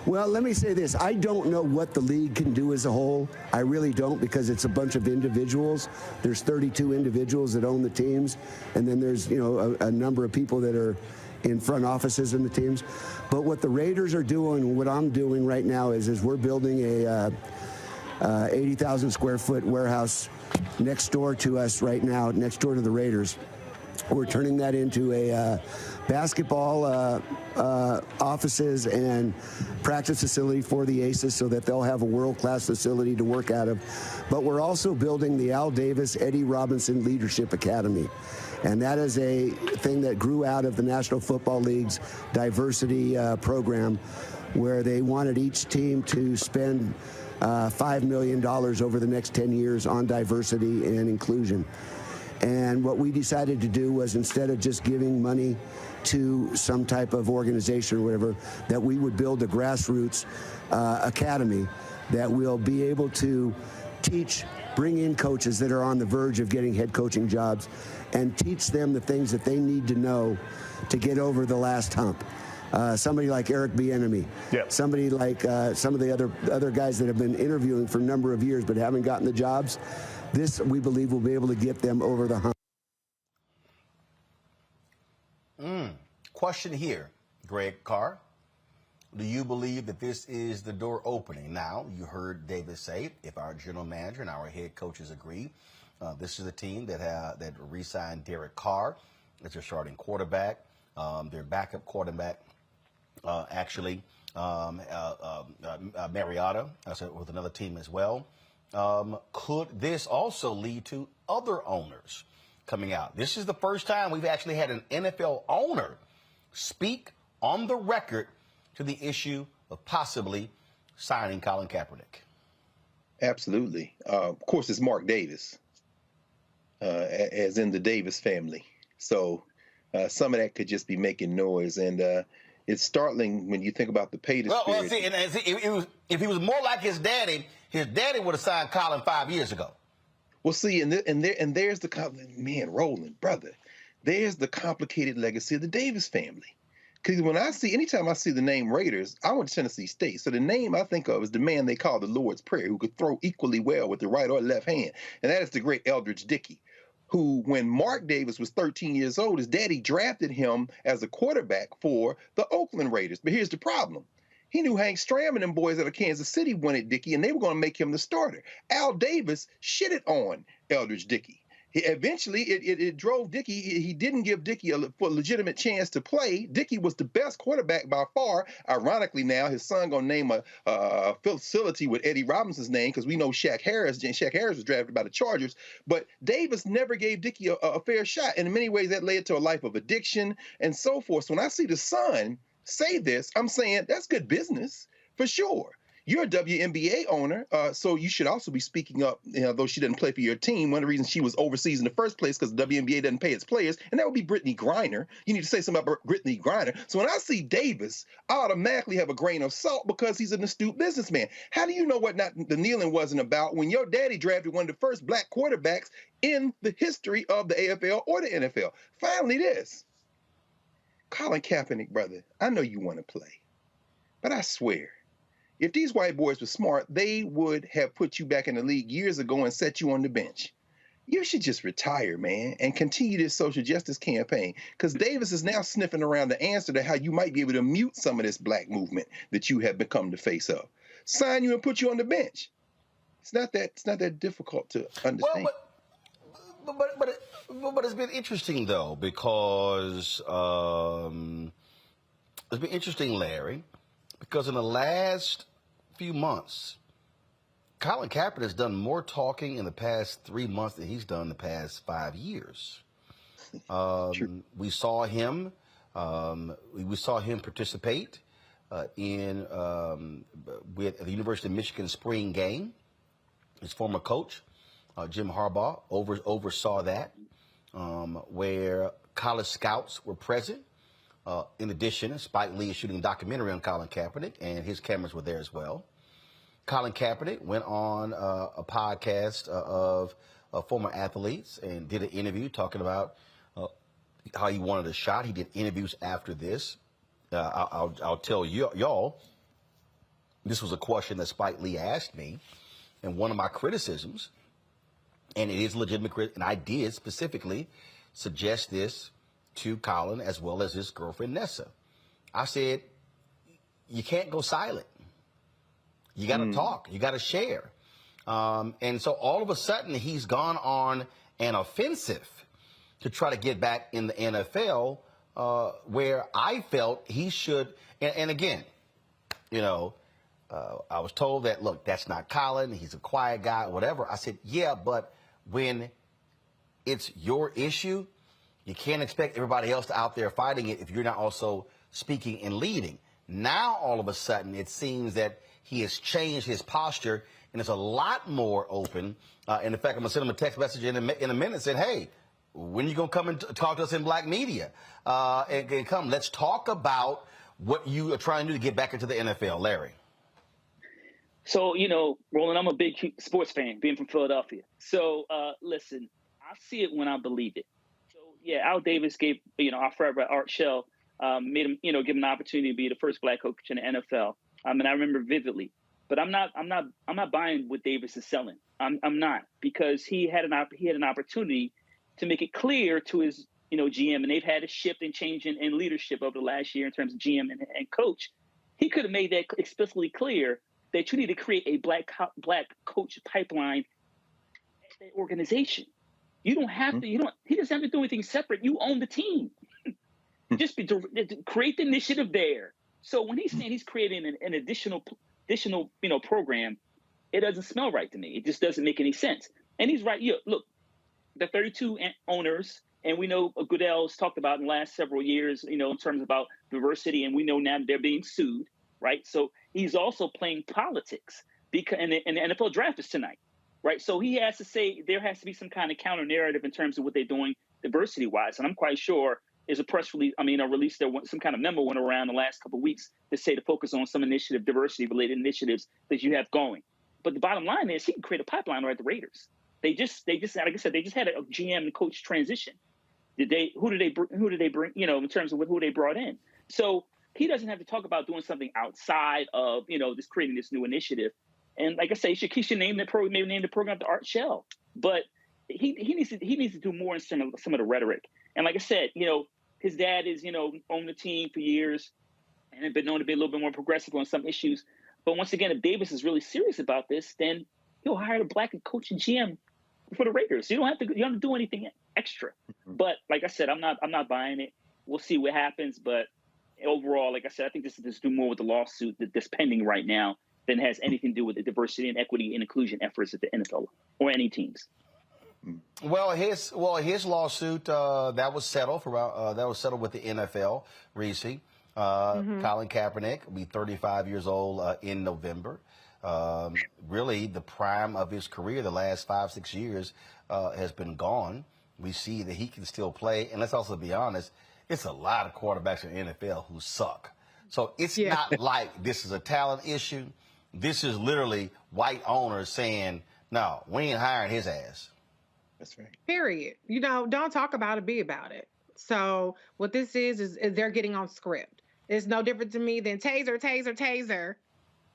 Well, let me say this. I don't know what the league can do as a whole. I really don't, because it's a bunch of individuals. There's 32 individuals that own the teams, and then there's, a number of people that are in front offices in the teams. But what the Raiders are doing, what I'm doing right now is we're building a 80,000 square foot warehouse next door to us right now, next door to the Raiders. We're turning that into a basketball offices and practice facility for the Aces so that they'll have a world-class facility to work out of. But we're also building the Al Davis Eddie Robinson Leadership Academy. And that is a thing that grew out of the National Football League's diversity program, where they wanted each team to spend $5 million over the next 10 years on diversity and inclusion. And what we decided to do was, instead of just giving money to some type of organization or whatever, that we would build a grassroots academy that will be able to bring in coaches that are on the verge of getting head coaching jobs and teach them the things that they need to know to get over the last hump. Somebody like Eric Bieniemy, somebody like some of the other guys that have been interviewing for a number of years but haven't gotten the jobs. This, we believe, will be able to get them over the hump. Question here. Greg Carr, do you believe that this is the door opening? Now, you heard David say, if our general manager and our head coaches agree, this is a team that re-signed Derek Carr as their starting quarterback, their backup quarterback, Mariota with another team as well. Could this also lead to other owners coming out? This is the first time we've actually had an NFL owner speak on the record to the issue of possibly signing Colin Kaepernick. Absolutely. Of course, it's Mark Davis, as in the Davis family. So some of that could just be making noise. And it's startling when you think about the pay disparity. Well, see, if he was more like his daddy would have signed Colin 5 years ago. Well, see, and there's Roland, brother, there's the complicated legacy of the Davis family. Because anytime I see the name Raiders, I went to Tennessee State. So the name I think of is the man they call the Lord's Prayer, who could throw equally well with the right or left hand. And that is the great Eldridge Dickey, who, when Mark Davis was 13 years old, his daddy drafted him as a quarterback for the Oakland Raiders. But here's the problem. He knew Hank Stram and them boys out of Kansas City wanted Dickey, and they were going to make him the starter. Al Davis shitted on Eldridge Dickey. Eventually, it drove Dickey. He didn't give Dickey a legitimate chance to play. Dickey was the best quarterback by far. Ironically, now his son gonna name a facility with Eddie Robinson's name, because we know Shaq Harris. Shaq Harris was drafted by the Chargers, but Davis never gave Dickey a fair shot. And in many ways, that led to a life of addiction and so forth. So when I see the son say this, I'm saying that's good business for sure. You're a WNBA owner, so you should also be speaking up, though she didn't play for your team. One of the reasons she was overseas in the first place because the WNBA doesn't pay its players, and that would be Brittany Griner. You need to say something about Brittany Griner. So when I see Davis, I automatically have a grain of salt because he's an astute businessman. How do you know what the kneeling wasn't about when your daddy drafted one of the first black quarterbacks in the history of the AFL or the NFL? Finally, this. Colin Kaepernick, brother, I know you want to play, but I swear, if these white boys were smart, they would have put you back in the league years ago and set you on the bench. You should just retire, man, and continue this social justice campaign, because Davis is now sniffing around the answer to how you might be able to mute some of this black movement that you have become the face of. Sign you and put you on the bench. It's not that difficult to understand. But it's been interesting, though, because it's been interesting, Larry, because in the last few months, Colin Kaepernick has done more talking in the past 3 months than he's done in the past 5 years. We saw him participate with the University of Michigan spring game. His former coach, Jim Harbaugh, oversaw that, where college scouts were present. In addition, Spike Lee is shooting a documentary on Colin Kaepernick, and his cameras were there as well. Colin Kaepernick went on a podcast of former athletes and did an interview talking about how he wanted a shot. He did interviews after this. I'll tell y'all, this was a question that Spike Lee asked me, and one of my criticisms, and it is legitimate, and I did specifically suggest this to Colin as well as his girlfriend Nessa. I said, you can't go silent. You got to talk. You got to share. And so all of a sudden he's gone on an offensive to try to get back in the NFL, where I felt he should. And again, I was told that, look, that's not Colin. He's a quiet guy, whatever. I said, yeah, but when it's your issue, you can't expect everybody else out there fighting it if you're not also speaking and leading. Now, all of a sudden, it seems that he has changed his posture and is a lot more open. And in fact, I'm going to send him a text message in a minute saying, hey, when are you going to come and talk to us in black media? And come, let's talk about what you are trying to do to get back into the NFL. Larry. So, Roland, I'm a big sports fan, being from Philadelphia. So, listen, I see it when I believe it. Yeah, Al Davis gave, our forever Art Shell, made him, give him an opportunity to be the first black coach in the NFL. And I remember vividly. But I'm not buying what Davis is selling. I'm not, because he had an opportunity to make it clear to his GM, and they've had a shift and change in leadership over the last year in terms of GM and coach. He could have made that explicitly clear that you need to create a black coach pipeline at the organization. You don't have to. He doesn't have to do anything separate. You own the team. Just create the initiative there. So when he's saying he's creating an additional program, it doesn't smell right to me. It just doesn't make any sense. And he's right. Look, the 32 owners, and we know Goodell's talked about in the last several years, in terms about diversity, and we know now they're being sued, right? So he's also playing politics because, and the NFL draft is tonight, right? So he has to say there has to be some kind of counter narrative in terms of what they're doing diversity-wise, and I'm quite sure. Is a press release, a release there, some kind of memo went around the last couple of weeks to say to focus on some diversity-related initiatives that you have going. But the bottom line is he can create a pipeline right at the Raiders. They just, like I said, they just had a GM and coach transition. Who did they bring, in terms of who they brought in? So he doesn't have to talk about doing something outside of, just creating this new initiative. And like I say, he should name the program, maybe name the program after Art Shell. But he needs to do more in some of the rhetoric. And like I said, his dad is, owned the team for years and had been known to be a little bit more progressive on some issues. But once again, if Davis is really serious about this, then he'll hire a black coach and GM for the Raiders. You don't have to do anything extra. But like I said, I'm not buying it. We'll see what happens. But overall, like I said, I think this is do more with the lawsuit that's pending right now than has anything to do with the diversity and equity and inclusion efforts at the NFL or any teams. Well, his lawsuit that was settled with the NFL. Reese, Colin Kaepernick will be 35 years old in November. Really, the prime of his career, the last 5-6 years, has been gone. We see that he can still play, and let's also be honest, it's a lot of quarterbacks in the NFL who suck. So it's not like this is a talent issue. This is literally white owners saying, "No, we ain't hiring his ass." That's right. Period. Don't talk about it, be about it. So what this is they're getting on script. It's no different to me than taser, taser, taser.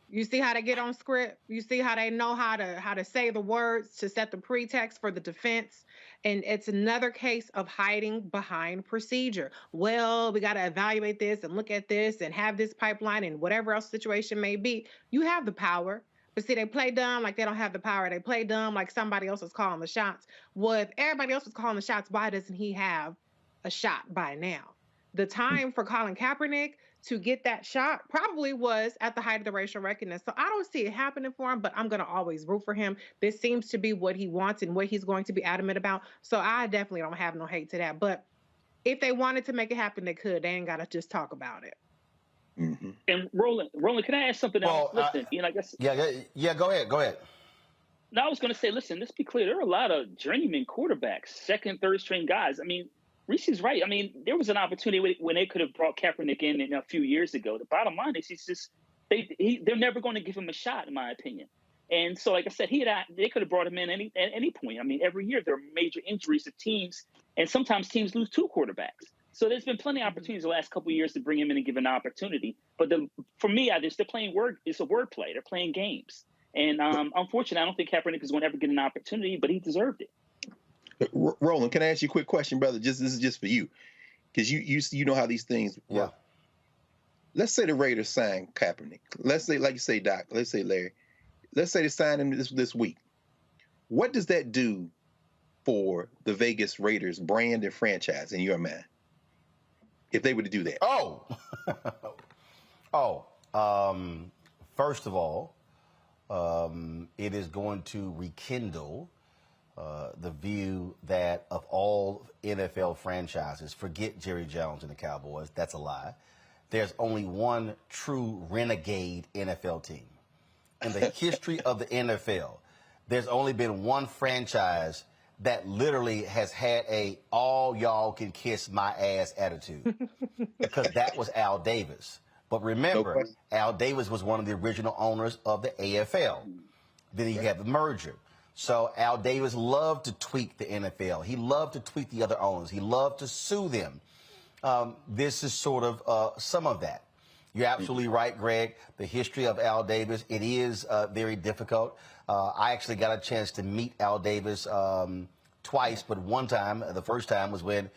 You see how they get on script? You see how they know how to say the words to set the pretext for the defense? And it's another case of hiding behind procedure. Well, we got to evaluate this and look at this and have this pipeline and whatever else situation may be. You have the power. But see, they play dumb like they don't have the power. They play dumb like somebody else is calling the shots. Well, if everybody else is calling the shots, why doesn't he have a shot by now? The time for Colin Kaepernick to get that shot probably was at the height of the racial reckoning. So I don't see it happening for him, but I'm going to always root for him. This seems to be what he wants and what he's going to be adamant about. So I definitely don't have no hate to that. But if they wanted to make it happen, they could. They ain't got to just talk about it. Mm-hmm. And Roland, can I ask something else? Listen, I guess. Yeah. Go ahead. No, I was going to say, listen. Let's be clear. There are a lot of journeyman quarterbacks, second, third string guys. Reese's right. There was an opportunity when they could have brought Kaepernick in a few years ago. The bottom line is they're never going to give him a shot, in my opinion. And so, like I said, they could have brought him in at any point. Every year there are major injuries to teams, and sometimes teams lose two quarterbacks. So there's been plenty of opportunities the last couple of years to bring him in and give an opportunity. But for me, they're playing it's a wordplay. They're playing games. And unfortunately, I don't think Kaepernick is going to ever get an opportunity, but he deserved it. Roland, can I ask you a quick question, brother? This is just for you, because you know how these things work. Yeah. Let's say the Raiders sign Kaepernick. Let's say, like you say, Doc. Let's say Larry. Let's say they sign him this week. What does that do for the Vegas Raiders brand and franchise in your mind? If they were to do that. First of all, it is going to rekindle the view that of all NFL franchises, forget Jerry Jones and the Cowboys, that's a lie. There's only one true renegade NFL team. In the history of the NFL, there's only been one franchise that literally has had a all y'all can kiss my ass attitude, because that was Al Davis. But remember, Al Davis was one of the original owners of the AFL. Then you have the merger. So Al Davis loved to tweak the NFL. He loved to tweak the other owners. He loved to sue them. This is sort of some of that. You're absolutely right, Greg. The history of Al Davis, it is very difficult. I actually got a chance to meet Al Davis twice, but one time, the first time was when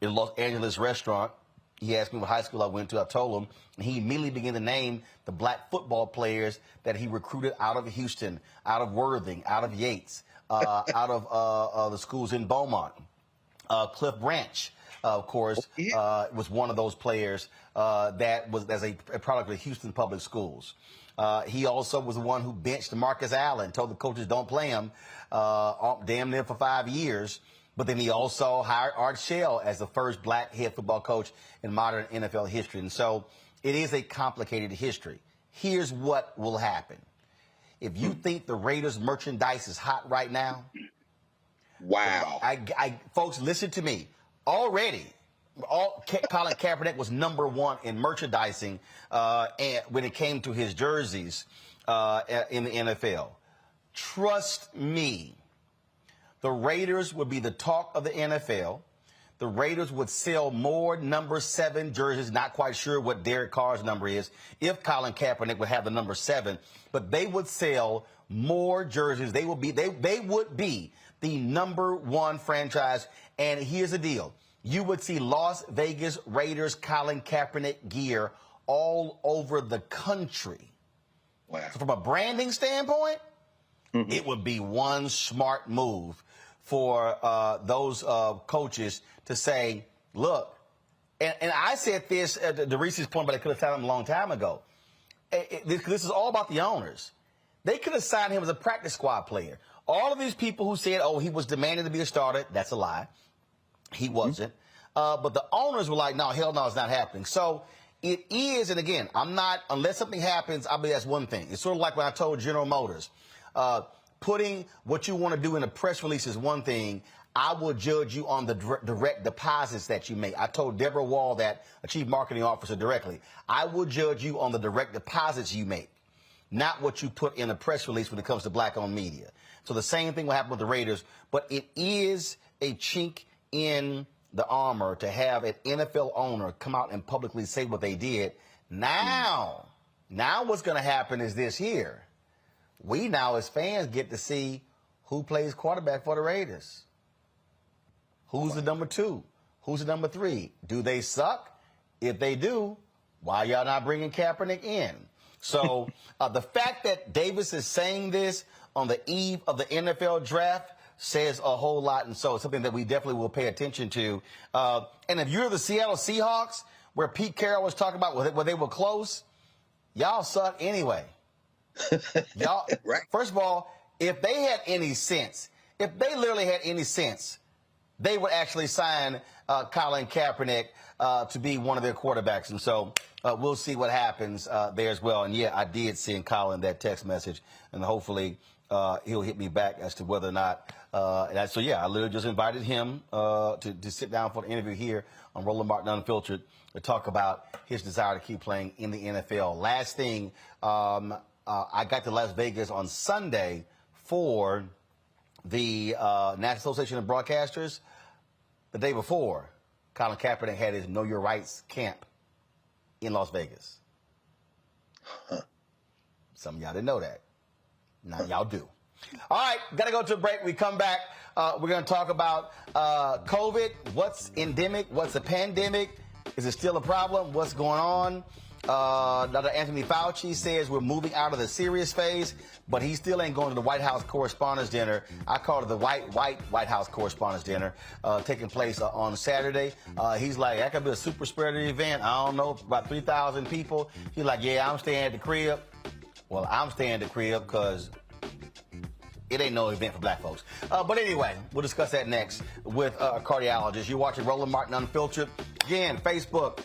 in a Los Angeles restaurant. He asked me what high school I went to. I told him, and he immediately began to name the black football players that he recruited out of Houston, out of Worthing, out of Yates, out of the schools in Beaumont. Cliff Branch, of course, was one of those players that was as a product of the Houston Public Schools. He also was the one who benched Marcus Allen, told the coaches don't play him, damn near for 5 years. But then he also hired Art Shell as the first black head football coach in modern NFL history. And so it is a complicated history. Here's what will happen. If you think the Raiders merchandise is hot right now, wow. Folks, listen to me. Already, Colin Kaepernick was #1 in merchandising when it came to his jerseys in the NFL. Trust me. The Raiders would be the talk of the NFL. The Raiders would sell more #7 jerseys, not quite sure what Derek Carr's number is, if Colin Kaepernick would have the #7, but they would sell more jerseys. They would be the #1 franchise. And here's the deal. You would see Las Vegas Raiders Colin Kaepernick gear all over the country. Wow. So from a branding standpoint, it would be one smart move for those coaches to say, look, and I said this at the Reese's point, but I could have signed him a long time ago. This is all about the owners. They could have signed him as a practice squad player. All of these people who said, oh, he was demanded to be a starter, that's a lie. He wasn't. But the owners were like, no, hell no, it's not happening. So it is, and again, I'm not, unless something happens, I believe that's one thing. It's sort of like when I told General Motors, putting what you want to do in a press release is one thing. I will judge you on the direct deposits that you make. I told Deborah Wall, that a chief marketing officer, directly. I will judge you on the direct deposits you make, not what you put in a press release when it comes to black-owned media. So the same thing will happen with the Raiders, but it is a chink in the armor to have an NFL owner come out and publicly say what they did. Now what's going to happen is this here. We now, as fans, get to see who plays quarterback for the Raiders. Who's the #2? Who's the #3? Do they suck? If they do, why y'all not bringing Kaepernick in? So the fact that Davis is saying this on the eve of the NFL draft says a whole lot, and so it's something that we definitely will pay attention to. And if you're the Seattle Seahawks, where Pete Carroll was talking about where they were close, y'all suck anyway. Y'all, right. First of all, if they had any sense, if they literally had any sense, they would actually sign Colin Kaepernick to be one of their quarterbacks. And so we'll see what happens there as well. And, yeah, I did send Colin that text message, and hopefully he'll hit me back as to whether or not. So, yeah, I literally just invited him to sit down for the interview here on Roland Martin Unfiltered to talk about his desire to keep playing in the NFL. Last thing, I got to Las Vegas on Sunday for the National Association of Broadcasters. The day before, Colin Kaepernick had his Know Your Rights camp in Las Vegas. Some of y'all didn't know that. Now y'all do. All right, got to go to a break. We come back. We're going to talk about COVID. What's endemic? What's a pandemic? Is it still a problem? What's going on? Dr. Anthony Fauci says we're moving out of the serious phase, but he still ain't going to the White House Correspondents' Dinner. I call it the White House Correspondents' Dinner, taking place on Saturday. He's like, that could be a super spreader event. I don't know, about 3,000 people. He's like, yeah, I'm staying at the crib. Well, I'm staying at the crib because it ain't no event for black folks. But anyway, we'll discuss that next with a cardiologist. You're watching Roland Martin Unfiltered. Again, Facebook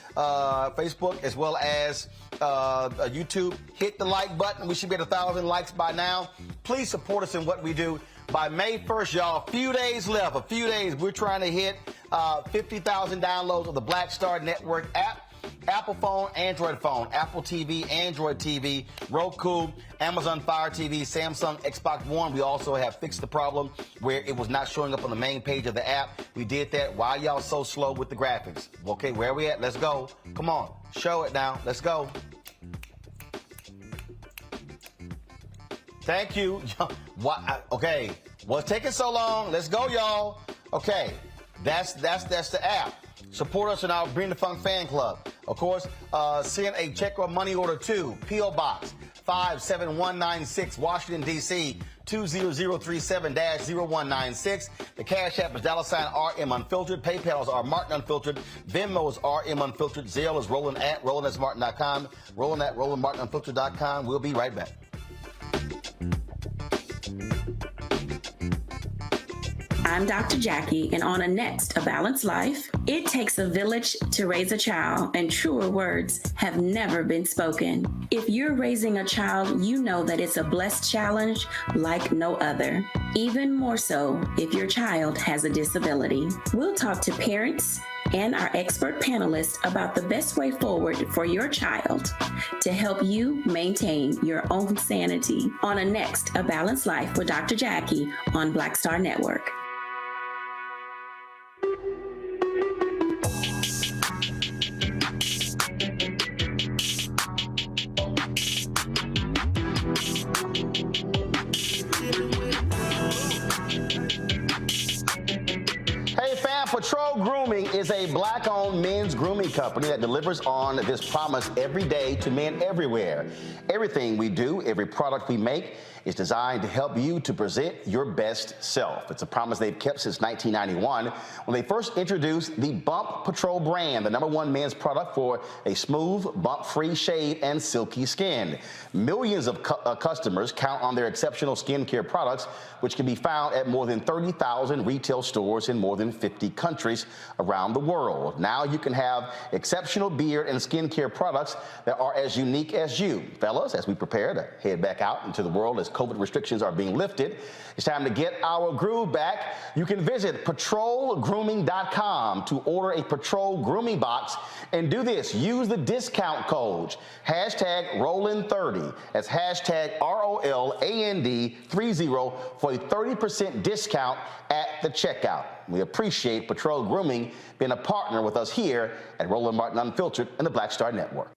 as well as YouTube. Hit the like button. We should be at 1,000 likes by now. Please support us in what we do. By May 1st, y'all, a few days left. We're trying to hit 50,000 downloads of the Black Star Network app. Apple phone, Android phone, Apple TV, Android TV, Roku, Amazon Fire TV, Samsung Xbox One. We also have fixed the problem where it was not showing up on the main page of the app. We did that. Why y'all so slow with the graphics? Okay, where are we at? Let's go. Come on. Show it now. Let's go. Thank you. Okay. What's taking so long? Let's go, y'all. Okay. That's the app. Support us in our Bring the Funk fan club. Of course, send a check or money order to P.O. Box 57196, Washington, D.C. 20037-0196. The Cash App is $RM Unfiltered. PayPal is R Martin Unfiltered. Venmo is RM Unfiltered. Zelle is Roland@RolandSMartin.com. Roland@RolandMartinUnfiltered.com. We'll be right back. I'm Dr. Jackie, and on Next, A Balanced Life, it takes a village to raise a child, and truer words have never been spoken. If you're raising a child, you know that it's a blessed challenge like no other. Even more so if your child has a disability. We'll talk to parents and our expert panelists about the best way forward for your child to help you maintain your own sanity. On Next, A Balanced Life with Dr. Jackie on Black Star Network. Patrol Grooming is a black-owned men's grooming company that delivers on this promise every day to men everywhere. Everything we do, every product we make, is designed to help you to present your best self. It's a promise they've kept since 1991 when they first introduced the Bump Patrol brand, the #1 men's product for a smooth, bump-free shave and silky skin. Millions of customers count on their exceptional skincare products, which can be found at more than 30,000 retail stores in more than 50 countries around the world. Now you can have exceptional beard and skincare products that are as unique as you. Fellas, as we prepare to head back out into the world as COVID restrictions are being lifted, it's time to get our groove back. You can visit patrolgrooming.com to order a Patrol Grooming Box and do this. Use the discount code #Roland30. That's #ROLAND30 for a 30% discount at the checkout. We appreciate Patrol Grooming being a partner with us here at Roland Martin Unfiltered and the Black Star Network.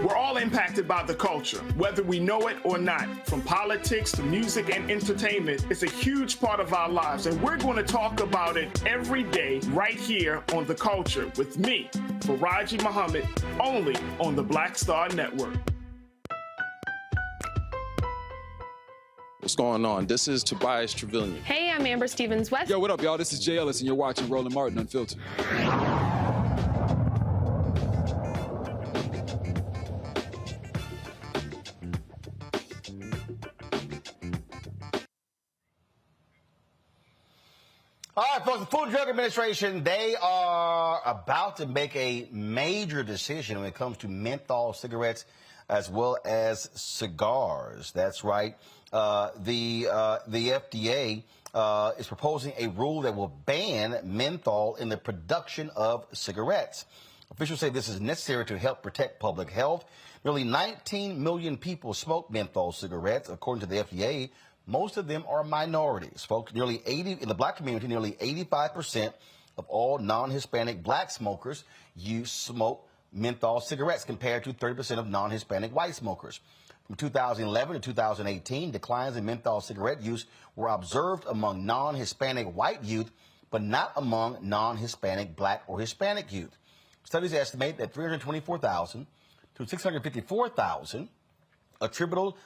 We're all impacted by the culture, whether we know it or not. From politics to music and entertainment, it's a huge part of our lives, and we're going to talk about it every day right here on The Culture with me, Faraji Muhammad, only on the Black Star Network. What's going on? This is Tobias Trevelyan. Hey, I'm Amber Stevens-West. Yo, what up, y'all? This is Jay Ellis, and you're watching Roland Martin Unfiltered. All right, folks, the Food and Drug Administration, they are about to make a major decision when it comes to menthol cigarettes as well as cigars. That's right. The FDA is proposing a rule that will ban menthol in the production of cigarettes. Officials say this is necessary to help protect public health. Nearly 19 million people smoke menthol cigarettes, according to the FDA. Most of them are minorities. Folks, in the black community, nearly 85% of all non-Hispanic black smokers smoke menthol cigarettes, compared to 30% of non-Hispanic white smokers. From 2011 to 2018, declines in menthol cigarette use were observed among non-Hispanic white youth, but not among non-Hispanic black or Hispanic youth. Studies estimate that 324,000 to 654,000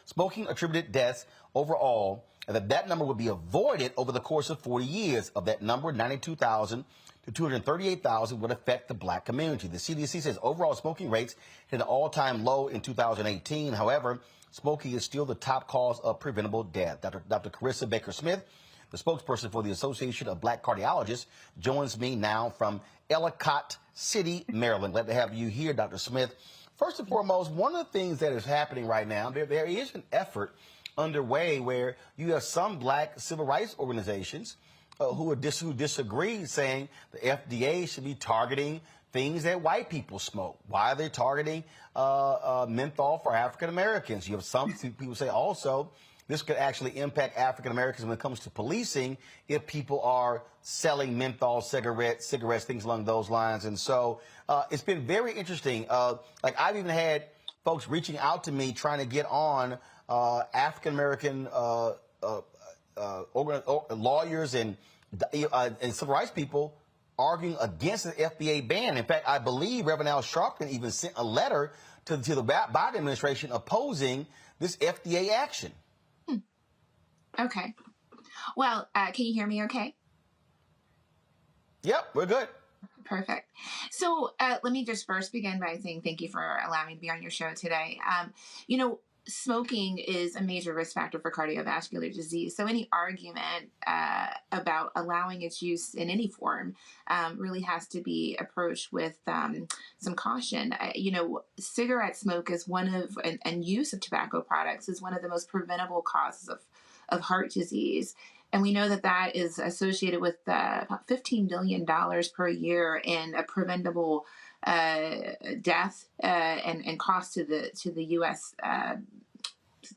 smoking attributed deaths overall, and that number would be avoided over the course of 40 years. Of that number, 92,000 to 238,000 would affect the black community. The CDC says overall smoking rates hit an all-time low in 2018. However, smoking is still the top cause of preventable death. Dr. Carissa Baker-Smith, the spokesperson for the Association of Black Cardiologists, joins me now from Ellicott City, Maryland. Glad to have you here, Dr. Smith. First and foremost, one of the things that is happening right now, there is an effort underway where you have some black civil rights organizations who disagree, saying the FDA should be targeting things that white people smoke. Why are they targeting menthol for African Americans? You have some people say also this could actually impact African Americans when it comes to policing if people are selling menthol cigarettes, things along those lines. And so it's been very interesting. Like I've even had folks reaching out to me trying to get on African American lawyers and and civil rights people arguing against the FDA ban. In fact, I believe Reverend Al Sharpton even sent a letter to the Biden administration opposing this FDA action. Okay. Well, can you hear me okay? Yep, we're good. Perfect. So let me just first begin by saying thank you for allowing me to be on your show today. Smoking is a major risk factor for cardiovascular disease. So any argument about allowing its use in any form really has to be approached with some caution. Cigarette smoke is and use of tobacco products is one of the most preventable causes of heart disease. And we know that is associated with about $15 billion per year in a preventable death and cost to the U.S.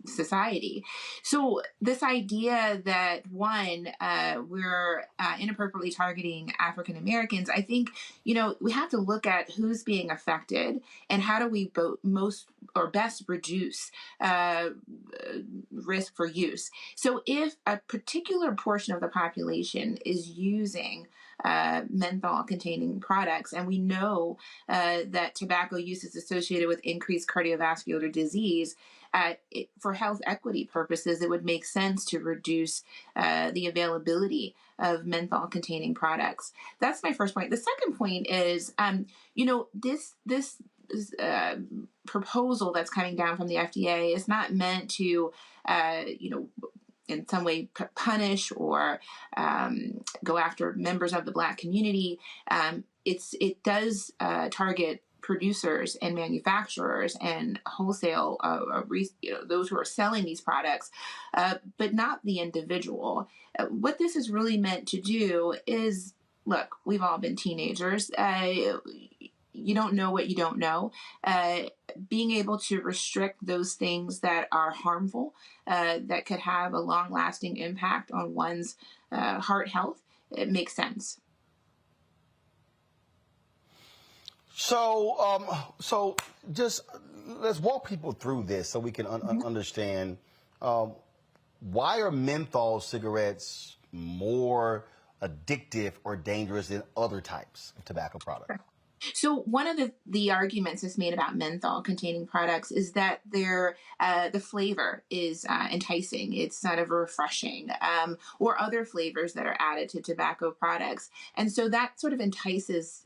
Society. So this idea that we're inappropriately targeting African Americans, I think, we have to look at who's being affected and how do we best reduce risk for use. So if a particular portion of the population is using menthol containing products, and we know that tobacco use is associated with increased cardiovascular disease, for health equity purposes, it would make sense to reduce the availability of menthol containing products. That's my first point. The second point is, this proposal that's coming down from the FDA is not meant to, in some way punish or go after members of the Black community. It does target producers and manufacturers and wholesale, those who are selling these products, but not the individual. What this is really meant to do is, look, we've all been teenagers. You don't know what you don't know. Being able to restrict those things that are harmful, that could have a long-lasting impact on one's heart health, it makes sense. So just let's walk people through this so we can understand why are menthol cigarettes more addictive or dangerous than other types of tobacco products? So one of the arguments that's made about menthol containing products is that the flavor is enticing. It's sort of refreshing, or other flavors that are added to tobacco products. And so that sort of entices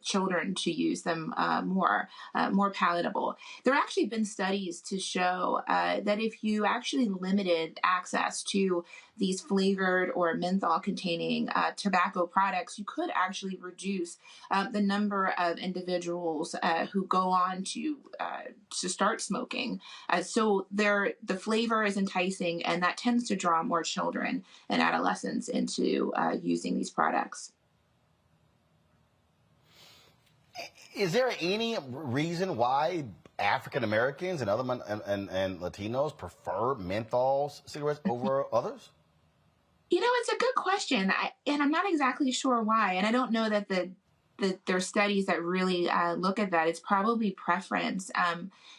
children to use them more palatable. There have actually been studies to show that if you actually limited access to these flavored or menthol containing tobacco products, you could actually reduce the number of individuals who go on to start smoking. So the flavor is enticing, and that tends to draw more children and adolescents into using these products. Is there any reason why African Americans and other and Latinos prefer menthol cigarettes over others? It's a good question, and I'm not exactly sure why. And I don't know that there are studies that really look at that. It's probably preference.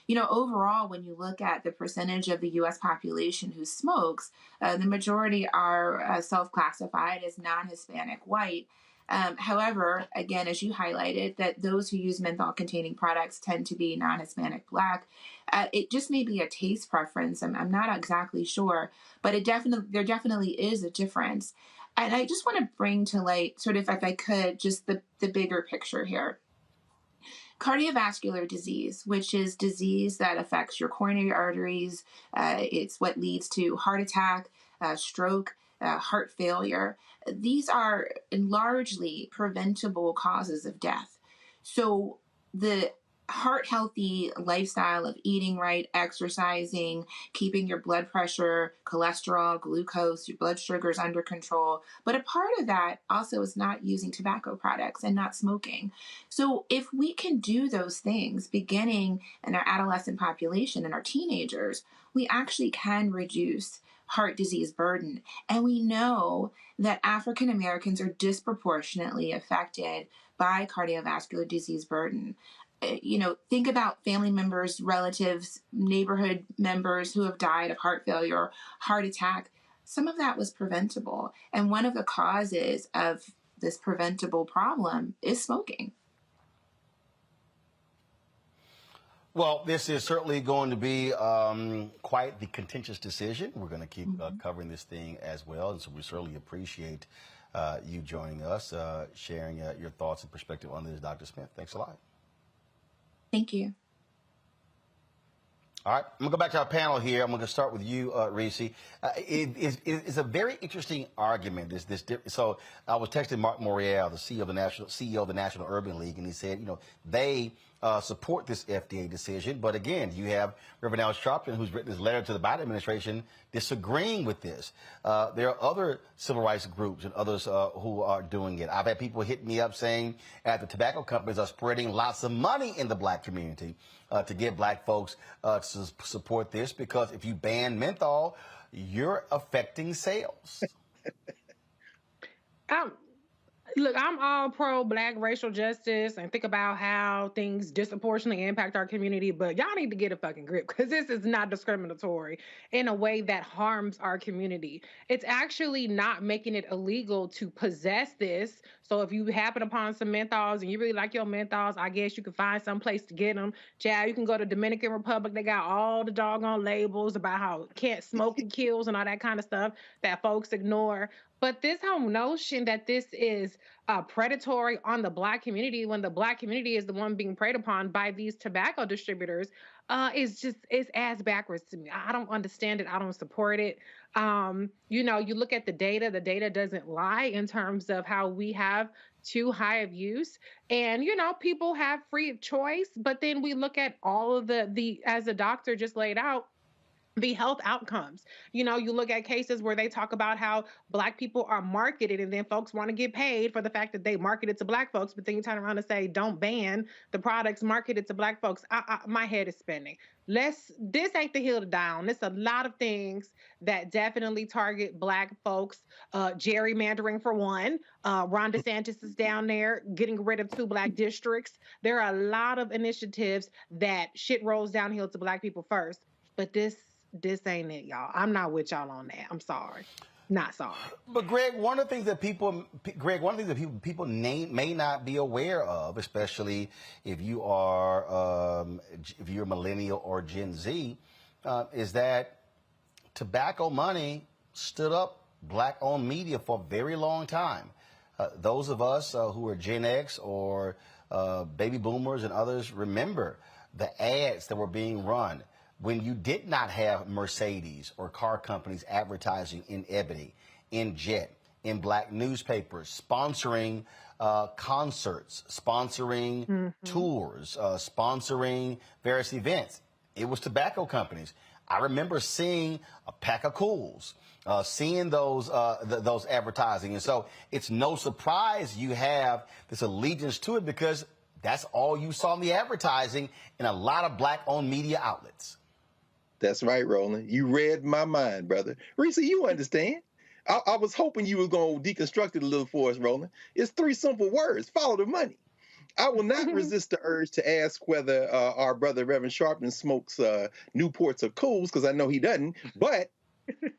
Overall, when you look at the percentage of the U.S. population who smokes, the majority are self-classified as non-Hispanic white. However, again, as you highlighted, that those who use menthol-containing products tend to be non-Hispanic Black. It just may be a taste preference. I'm not exactly sure, but there definitely is a difference. And I just want to bring to light, sort of, if I could, just the bigger picture here. Cardiovascular disease, which is disease that affects your coronary arteries, it's what leads to heart attack, stroke, heart failure. These are largely preventable causes of death. So the heart-healthy lifestyle of eating right, exercising, keeping your blood pressure, cholesterol, glucose, your blood sugars under control. But a part of that also is not using tobacco products and not smoking. So if we can do those things beginning in our adolescent population and our teenagers, we actually can reduce heart disease burden. And we know that African Americans are disproportionately affected by cardiovascular disease burden. Think about family members, relatives, neighborhood members who have died of heart failure, heart attack. some of that was preventable. And one of the causes of this preventable problem is smoking. Well, this is certainly going to be quite the contentious decision. We're going to keep covering this thing as well. And so we certainly appreciate you joining us, sharing your thoughts and perspective on this, Dr. Smith. Thanks a lot. Thank you. All right, I'm going to go back to our panel here. I'm going to start with you, Reese. It's a very interesting argument. So I was texting Mark Morial, the CEO of the National Urban League, and he said, they support this FDA decision. But again, you have Reverend Al Sharpton, who's written this letter to the Biden administration disagreeing with this. There are other civil rights groups and others who are doing it. I've had people hit me up saying that the tobacco companies are spreading lots of money in the black community to get black folks to support this, because if you ban menthol, you're affecting sales. Look, I'm all pro black racial justice and think about how things disproportionately impact our community, but y'all need to get a fucking grip, because this is not discriminatory in a way that harms our community. It's actually not making it illegal to possess this. So if you happen upon some menthols and you really like your menthols, I guess you can find some place to get them. Child, you can go to Dominican Republic. They got all the doggone labels about how can't smoke and kills and all that kind of stuff that folks ignore. But this whole notion that this is predatory on the black community, when the black community is the one being preyed upon by these tobacco distributors, is ass backwards to me. I don't understand it. I don't support it. You look at the data doesn't lie in terms of how we have too high of use. And, people have free choice, but then we look at all of the as the doctor just laid out, the health outcomes. You look at cases where they talk about how black people are marketed, and then folks want to get paid for the fact that they marketed to black folks, but then you turn around and say, don't ban the products marketed to black folks. My head is spinning. This ain't the hill to die on. There's a lot of things that definitely target black folks. Gerrymandering for one. Ron DeSantis is down there getting rid of 2 black districts. There are a lot of initiatives that shit rolls downhill to black people first. But this ain't it, y'all. I'm not with y'all on that. I'm sorry. Not sorry. But Greg, one of the things that people may not be aware of, especially if you are if you're millennial or Gen Z, is that tobacco money stood up black-owned media for a very long time. Those of us who are Gen X or baby boomers and others remember the ads that were being run when you did not have Mercedes or car companies advertising in Ebony, in Jet, in black newspapers, sponsoring concerts, sponsoring tours, sponsoring various events. It was tobacco companies. I remember seeing a pack of Cools, seeing those advertising. And so it's no surprise you have this allegiance to it, because that's all you saw in the advertising in a lot of black-owned media outlets. That's right, Roland. You read my mind, brother. Reese, you understand. I was hoping you were going to deconstruct it a little for us, Roland. It's 3 simple words. Follow the money. I will not resist the urge to ask whether our brother Reverend Sharpton smokes Newports or Cools, because I know he doesn't, but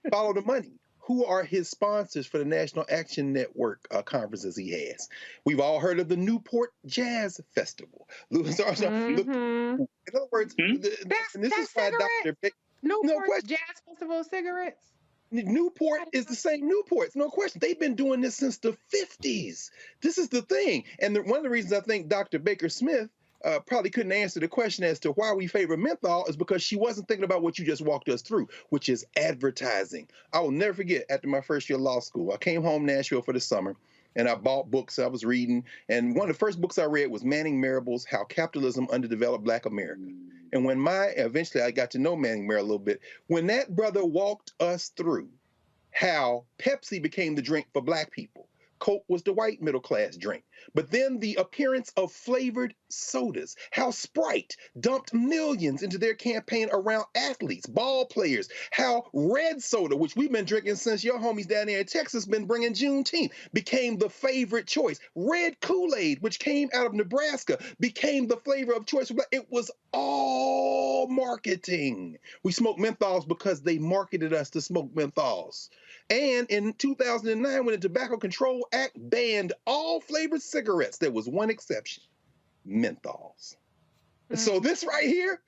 follow the money. Who are his sponsors for the National Action Network conferences he has? We've all heard of the Newport Jazz Festival. In other words, this is why Dr. Newport Jazz Festival cigarettes? Newport is the same Newports, no question. They've been doing this since the 50s. This is the thing. And one of the reasons I think Dr. Baker Smith probably couldn't answer the question as to why we favor menthol is because she wasn't thinking about what you just walked us through, which is advertising. I will never forget, after my first year of law school, I came home Nashville for the summer, and I bought books I was reading. And one of the first books I read was Manning Marable's How Capitalism Underdeveloped Black America. And when eventually I got to know Manning Marable a little bit, when that brother walked us through how Pepsi became the drink for black people, Coke was the white middle class drink. But then the appearance of flavored sodas, how Sprite dumped millions into their campaign around athletes, ball players, how red soda, which we've been drinking since your homies down there in Texas been bringing Juneteenth, became the favorite choice. Red Kool-Aid, which came out of Nebraska, became the flavor of choice. It was all marketing. We smoked menthols because they marketed us to smoke menthols. And in 2009, when the Tobacco Control Act banned all flavored cigarettes, there was one exception: menthols. So this right here,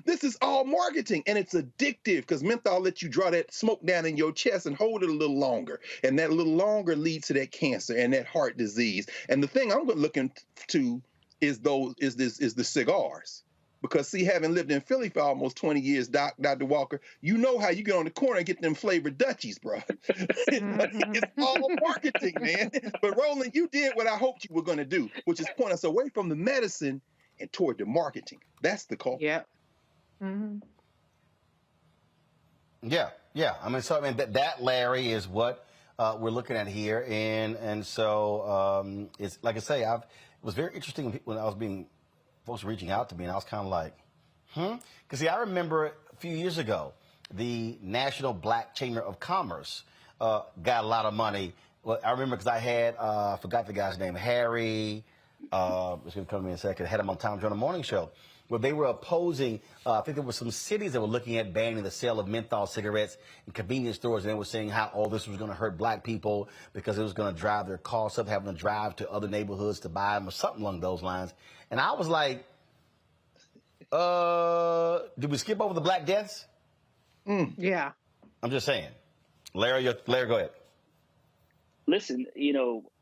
this is all marketing, and it's addictive because menthol lets you draw that smoke down in your chest and hold it a little longer, and that little longer leads to that cancer and that heart disease. And the thing I'm looking to is the cigars, because see, having lived in Philly for almost 20 years, Dr. Walker, you know how you get on the corner and get them flavored Dutchies, bro. It's all marketing, man. But Roland, you did what I hoped you were going to do, which is point us away from the medicine and toward the marketing. That's the call. Yeah. Yeah. I mean, so that Larry is what we're looking at here, and so it's like I say, it was very interesting when I was folks reaching out to me, and I was kind of like, because see, I remember a few years ago, the National Black Chamber of Commerce got a lot of money. Well, I remember because I had I forgot the guy's name, Harry. It's going to come to me in a second. I had him on Tom Joyner Morning Show. Well, they were opposing, I think there were some cities that were looking at banning the sale of menthol cigarettes in convenience stores, and they were saying how all this was going to hurt black people because it was going to drive their costs up, having to drive to other neighborhoods to buy them or something along those lines. And I was like, did we skip over the black deaths? Yeah. I'm just saying. Larry, go ahead. Listen,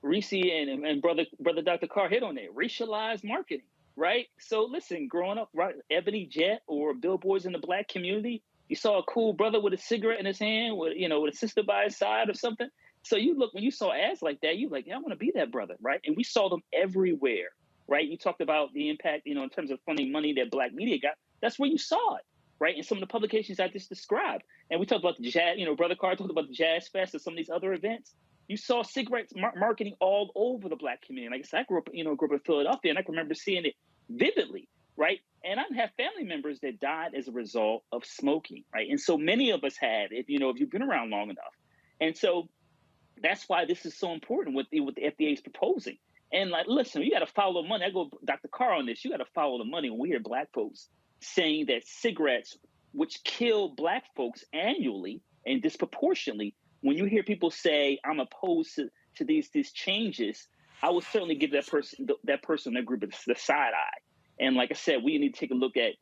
Reese and brother Dr. Carr hit on it. Racialized marketing, right? So listen, growing up, right, Ebony Jet or billboards in the black community, you saw a cool brother with a cigarette in his hand, with a sister by his side or something. So when you saw ads like that, you like, yeah, I want to be that brother, right? And we saw them everywhere, right? You talked about the impact, in terms of funding money that black media got. That's where you saw it, right? In some of the publications I just described. And we talked about the jazz, Brother Carr talked about the Jazz Fest and some of these other events. You saw cigarettes marketing all over the black community. Like I said, I grew up in Philadelphia, and I can remember seeing it vividly, right? And I have family members that died as a result of smoking, right? And so many of us had, if you've been around long enough. And so that's why this is so important what the FDA is proposing. And like, listen, you got to follow the money. I go Dr. Carr on this. You got to follow the money. When we hear black folks saying that cigarettes, which kill black folks annually and disproportionately, when you hear people say, I'm opposed to these changes, I would certainly give that person, that group, the side eye. And like I said, we need to take a look at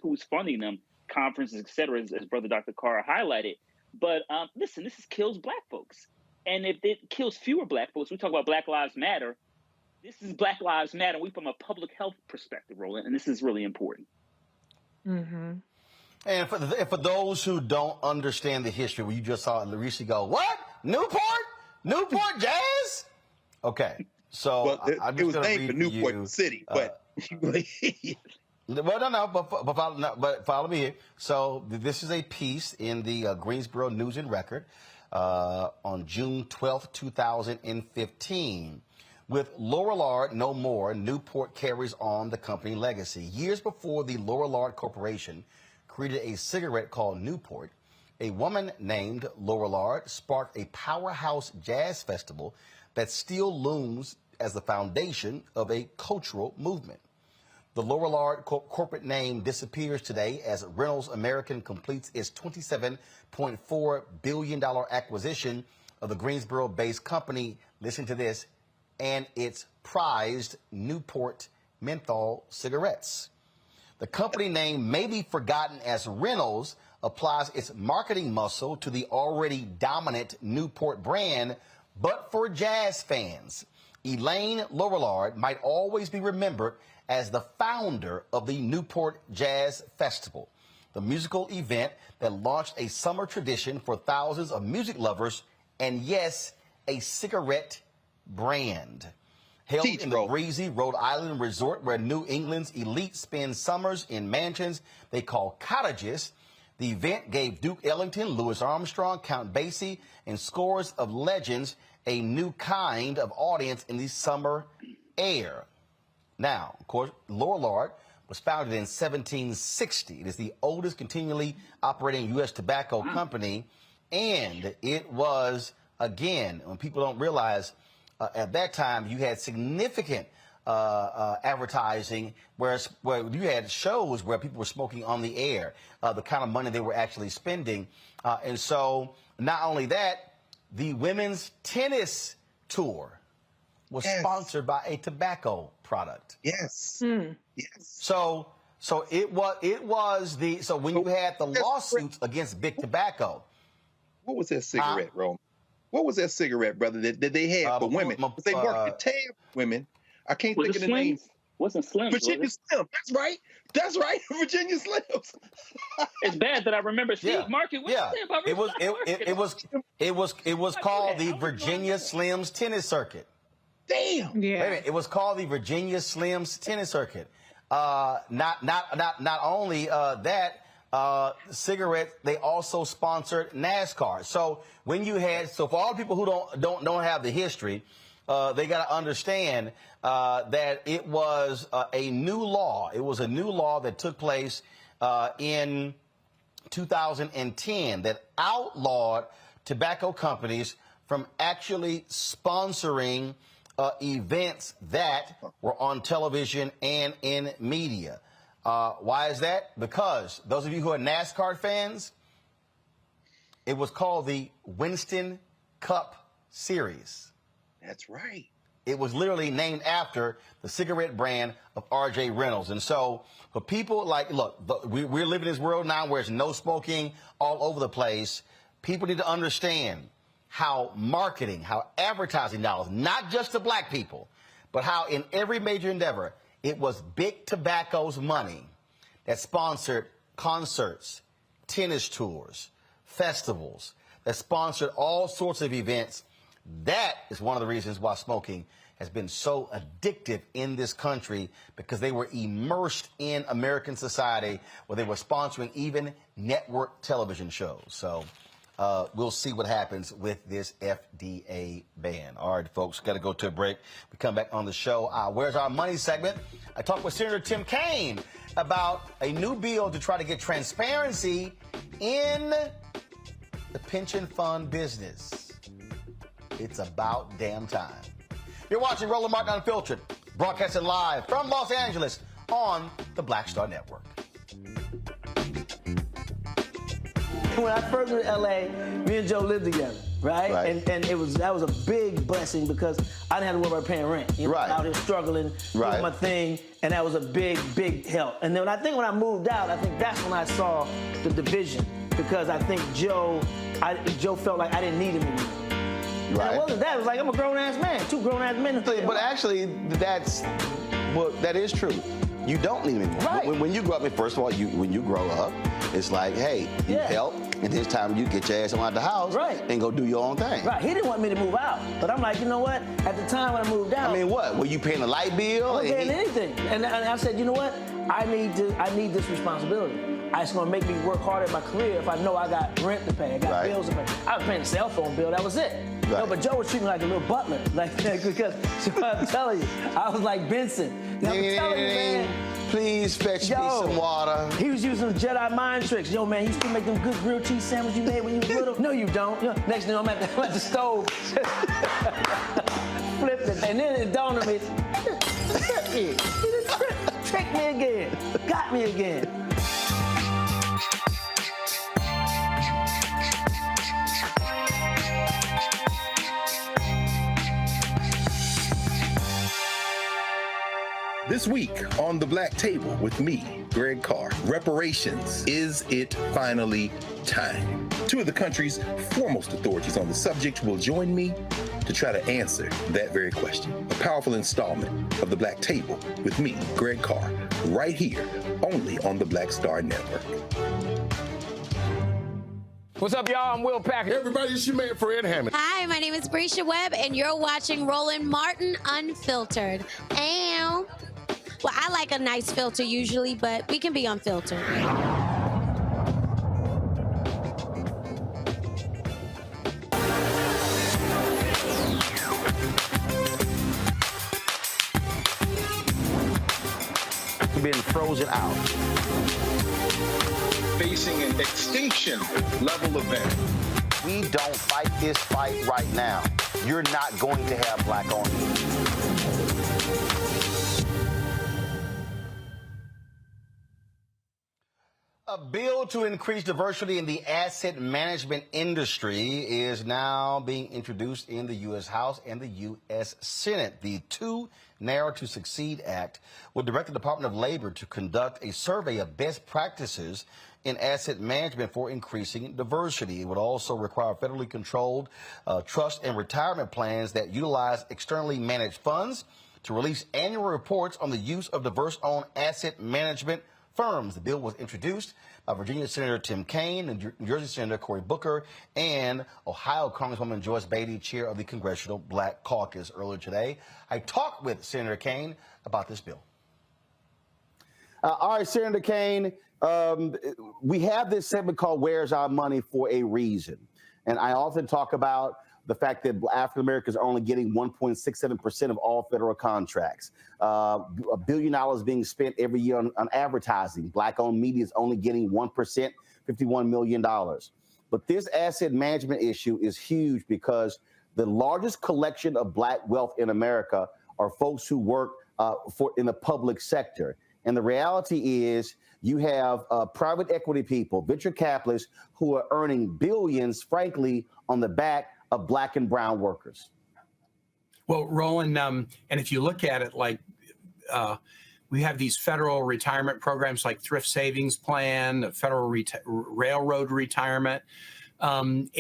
who's funding them, conferences, et cetera, as Brother Dr. Carr highlighted. But listen, this kills black folks. And if it kills fewer black folks, we talk about Black Lives Matter. This is Black Lives Matter. We from a public health perspective, Roland, and this is really important. And for those who don't understand the history, where you just saw Larissa go, what? Newport Jazz? Okay, so I'm just going to read for Newport City, but but follow me here. So this is a piece in the Greensboro News and Record on June 12th, 2015. With Lorillard no more, Newport carries on the company legacy. Years before the Lorillard Corporation created a cigarette called Newport, a woman named Lorillard sparked a powerhouse jazz festival that still looms as the foundation of a cultural movement. The Lorillard corporate name disappears today as Reynolds American completes its $27.4 billion acquisition of the Greensboro-based company, listen to this, and its prized Newport menthol cigarettes. The company name may be forgotten as Reynolds applies its marketing muscle to the already dominant Newport brand, but for jazz fans, Elaine Lorillard might always be remembered as the founder of the Newport Jazz Festival, the musical event that launched a summer tradition for thousands of music lovers and, yes, a cigarette brand. Held in the breezy Rhode Island resort where New England's elite spend summers in mansions they call cottages, the event gave Duke Ellington, Louis Armstrong, Count Basie, and scores of legends a new kind of audience in the summer air. Now, of course, Lorillard was founded in 1760. It is the oldest continually operating U.S. tobacco company, and it was, again, when people don't realize, at that time, you had significant advertising, where you had shows where people were smoking on the air, the kind of money they were actually spending. And so not only that, the women's tennis tour was sponsored by a tobacco product. Yes. Yes. So it was so when you had the lawsuits against Big Tobacco. What was that cigarette, Roman? What was that cigarette, brother, that they had for women? They marketed tab women. I can't think of the name. Wasn't Slim. Virginia Slim. That's right. That's right. Virginia Slims. It's bad that I remember Steve Market. What you say about it was called the Virginia Slims Tennis Circuit. Damn. Yeah. Wait a minute. It was called the Virginia Slims Tennis Circuit. Not only that, cigarettes, they also sponsored NASCAR. So when you had, for all the people who don't have the history, they got to understand that it was a new law. It was a new law that took place in 2010 that outlawed tobacco companies from actually sponsoring events that were on television and in media. Why is that? Because those of you who are NASCAR fans, it was called the Winston Cup Series. That's right. It was literally named after the cigarette brand of R.J. Reynolds. And so for people like, look, we're living in this world now where it's no smoking all over the place. People need to understand how marketing, how advertising dollars, not just to black people, but how in every major endeavor, it was Big Tobacco's money that sponsored concerts, tennis tours, festivals, that sponsored all sorts of events. That is one of the reasons why smoking has been so addictive in this country, because they were immersed in American society where they were sponsoring even network television shows. So we'll see what happens with this FDA ban. All right, folks, got to go to a break. We come back on the show. Where's our money segment? I talked with Senator Sen.Kaine about a new bill to try to get transparency in the pension fund business. It's about damn time. You're watching Roland Martin Unfiltered, broadcasting live from Los Angeles on the Black Star Network. When I first went to LA, me and Joe lived together, right? And that was a big blessing because I didn't have to worry about paying rent. You know, out here struggling, doing my thing, and that was a big, big help. And then when I moved out, I think that's when I saw the division, because I think Joe felt like I didn't need him anymore. Right. It wasn't that. It was like, I'm a grown-ass man, two grown-ass men. But actually, that is true. You don't need him anymore. Right. When you grow up, first of all, when you grow up, it's like, hey, you help, and this time you get your ass out the house and go do your own thing. Right. He didn't want me to move out, but I'm like, you know what? At the time when I moved out, I mean, what? Were you paying a light bill? I wasn't paying anything, and I said, you know what? I need this responsibility. It's going to make me work harder in my career if I know I got rent to pay, I got bills to pay. I was paying a cell phone bill, that was it. Right. No, but Joe was treating me like a little butler, because I'm telling you, I was like Benson. I'm telling you, man. Please fetch me some water. He was using Jedi mind tricks. Yo, man, you still make them good grilled cheese sandwiches you made when you were little? No, you don't. You know, next thing I'm at the stove, flipped it, and then it dawned on me, tricked me again, got me again. This week on The Black Table with me, Greg Carr, reparations. Is it finally time? Two of the country's foremost authorities on the subject will join me to try to answer that very question. A powerful installment of The Black Table with me, Greg Carr, right here, only on the Black Star Network. What's up, y'all? I'm Will Packer. Hey, everybody, it's your man, Fred Hammond. Hi, my name is Brescia Webb, and you're watching Roland Martin Unfiltered. Ow. Well, I like a nice filter usually, but we can be unfiltered. Being frozen out. Facing an extinction level event. We don't fight this fight right now, you're not going to have black armies. A bill to increase diversity in the asset management industry is now being introduced in the U.S. House and the U.S. Senate. The Too Narrow to Succeed Act will direct the Department of Labor to conduct a survey of best practices in asset management for increasing diversity. It would also require federally controlled trust and retirement plans that utilize externally managed funds to release annual reports on the use of diverse-owned asset management firms. The bill was introduced by Virginia Senator Sen.Kaine, New Jersey Senator Cory Booker, and Ohio Congresswoman Joyce Beatty, chair of the Congressional Black Caucus. Earlier today, I talked with Senator Kaine about this bill. All right, Senator Kaine, we have this segment called Where's Our Money for a reason. And I often talk about the fact that African Americans are only getting 1.67% of all federal contracts. $1 billion being spent every year on advertising. Black-owned media is only getting 1%, $51 million. But this asset management issue is huge because the largest collection of Black wealth in America are folks who work in the public sector. And the reality is you have private equity people, venture capitalists, who are earning billions, frankly, on the back of Black and brown workers. Well, Roland, and if you look at it, like we have these federal retirement programs like Thrift Savings Plan, the Federal Railroad Retirement, and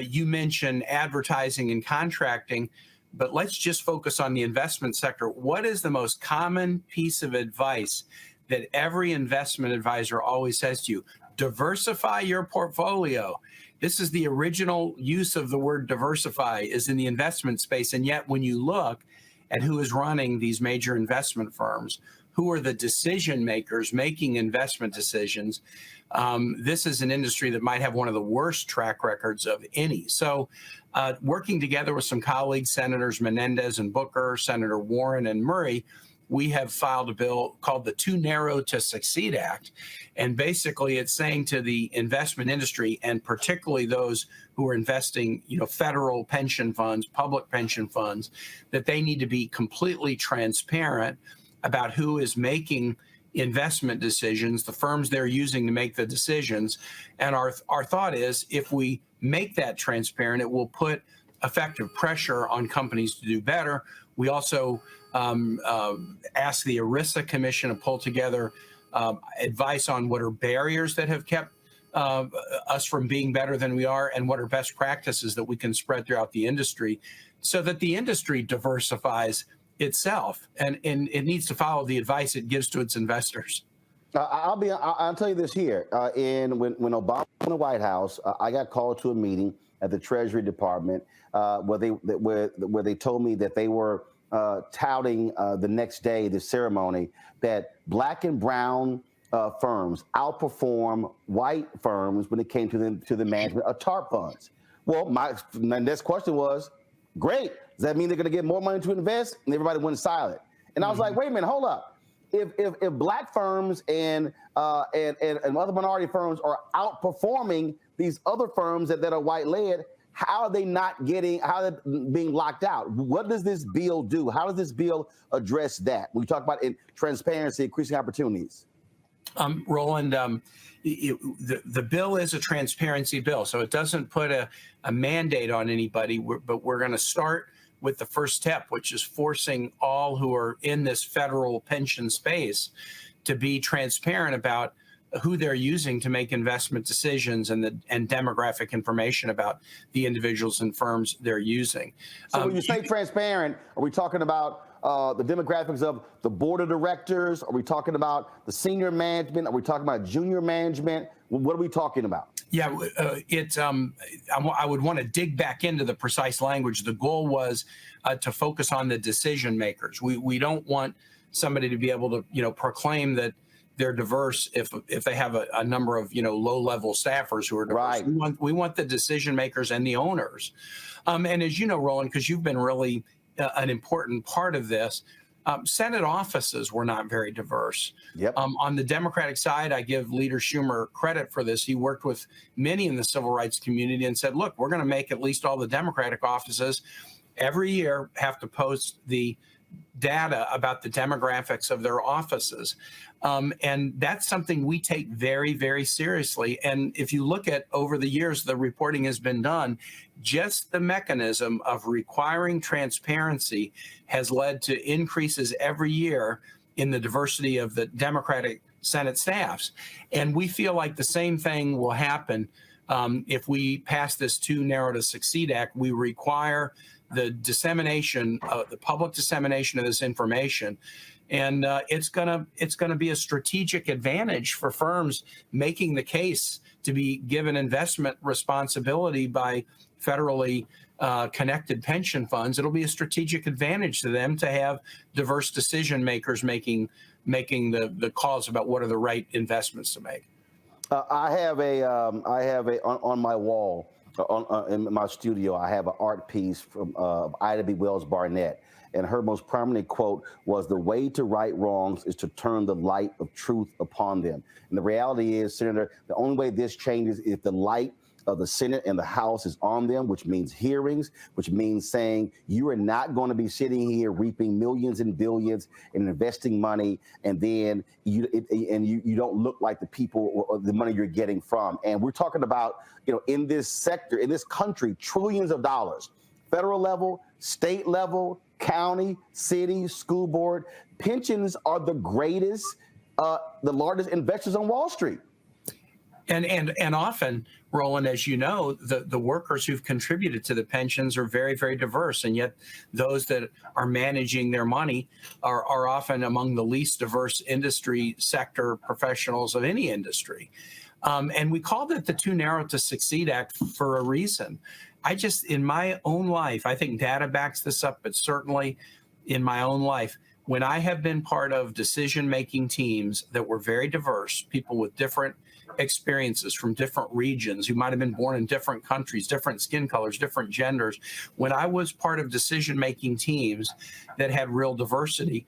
you mentioned advertising and contracting, but let's just focus on the investment sector. What is the most common piece of advice that every investment advisor always says to you? Diversify your portfolio. This is the original use of the word diversify, is in the investment space. And yet when you look at who is running these major investment firms, who are the decision makers making investment decisions, this is an industry that might have one of the worst track records of any. So working together with some colleagues, Senators Menendez and Booker, Senator Warren and Murray, we have filed a bill called the Too Narrow to Succeed Act. And basically it's saying to the investment industry, and particularly those who are investing, federal pension funds, public pension funds, that they need to be completely transparent about who is making investment decisions, the firms they're using to make the decisions. And our thought is, if we make that transparent, it will put effective pressure on companies to do better. We also ask the ERISA Commission to pull together advice on what are barriers that have kept us from being better than we are, and what are best practices that we can spread throughout the industry so that the industry diversifies itself, and it needs to follow the advice it gives to its investors. I'll tell you this here. When Obama was in the White House, I got called to a meeting at the Treasury Department where they told me that they were touting the next day, the ceremony, that Black and brown firms outperform white firms when it came to the management of TARP funds. Well, my next question was, great. Does that mean they're going to get more money to invest? And everybody went silent. And I was like, wait a minute, hold up. If Black firms and other minority firms are outperforming these other firms that are white-led, how are they being locked out? What does this bill do? How does this bill address that? We talk about transparency, increasing opportunities. Roland, the bill is a transparency bill, so it doesn't put a mandate on anybody, but we're going to start with the first step, which is forcing all who are in this federal pension space to be transparent about who they're using to make investment decisions and demographic information about the individuals and firms they're using. So when you say transparent, are we talking about the demographics of the board of directors? Are we talking about the senior management? Are we talking about junior management? What are we talking about? Yeah, I would want to dig back into the precise language. The goal was to focus on the decision makers. We don't want somebody to be able to, proclaim that they're diverse if they have a number of, low-level staffers who are diverse. Right. We want the decision makers and the owners. And as you know, Roland, because you've been really an important part of this, Senate offices were not very diverse. Yep. On the Democratic side, I give Leader Schumer credit for this. He worked with many in the civil rights community and said, look, we're going to make at least all the Democratic offices every year have to post the data about the demographics of their offices. And that's something we take very, very seriously. And if you look at over the years, the reporting has been done, just the mechanism of requiring transparency has led to increases every year in the diversity of the Democratic Senate staffs. And we feel like the same thing will happen if we pass this Too Narrow to Succeed Act. We require the dissemination, the public dissemination of this information. And it's gonna be a strategic advantage for firms making the case to be given investment responsibility by federally connected pension funds. It'll be a strategic advantage to them to have diverse decision makers making the calls about what are the right investments to make. I have on my wall in my studio, I have an art piece from Ida B. Wells Barnett. And her most prominent quote was, "The way to right wrongs is to turn the light of truth upon them." And the reality is, Senator, the only way this changes is if the light of the Senate and the House is on them, which means hearings, which means saying you are not going to be sitting here reaping millions and billions and investing money, and then you don't look like the people or the money you're getting from. And we're talking about, in this sector, in this country, trillions of dollars, federal level, state level, county, city, school board. Pensions are the greatest, the largest investors on Wall Street. And often, Roland, as you know, the workers who've contributed to the pensions are very, very diverse. And yet those that are managing their money are often among the least diverse industry sector professionals of any industry. And we called it the Too Narrow to Succeed Act for a reason. In my own life, I think data backs this up, but certainly in my own life, when I have been part of decision-making teams that were very diverse, people with different experiences from different regions who might have been born in different countries, different skin colors, different genders, when I was part of decision-making teams that had real diversity,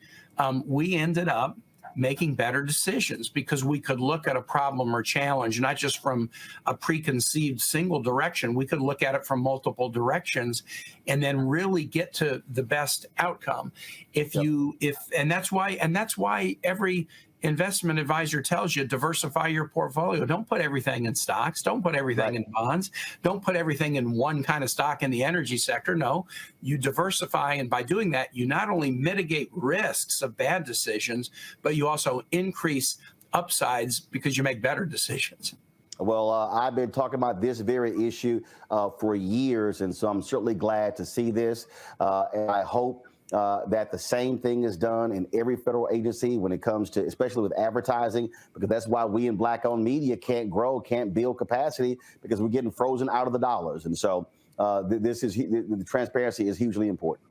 we ended up making better decisions because we could look at a problem or challenge, not just from a preconceived single direction. We could look at it from multiple directions and then really get to the best outcome. And that's why every investment advisor tells you diversify your portfolio. Don't put everything in stocks. Don't put everything in bonds. Don't put everything in one kind of stock in the energy sector. No, you diversify. And by doing that, you not only mitigate risks of bad decisions, but you also increase upsides because you make better decisions. Well, I've been talking about this very issue for years, and so I'm certainly glad to see this. And I hope that the same thing is done in every federal agency when it comes to, especially with advertising, because that's why we in Black-owned media can't grow, can't build capacity, because we're getting frozen out of the dollars. And so the transparency is hugely important.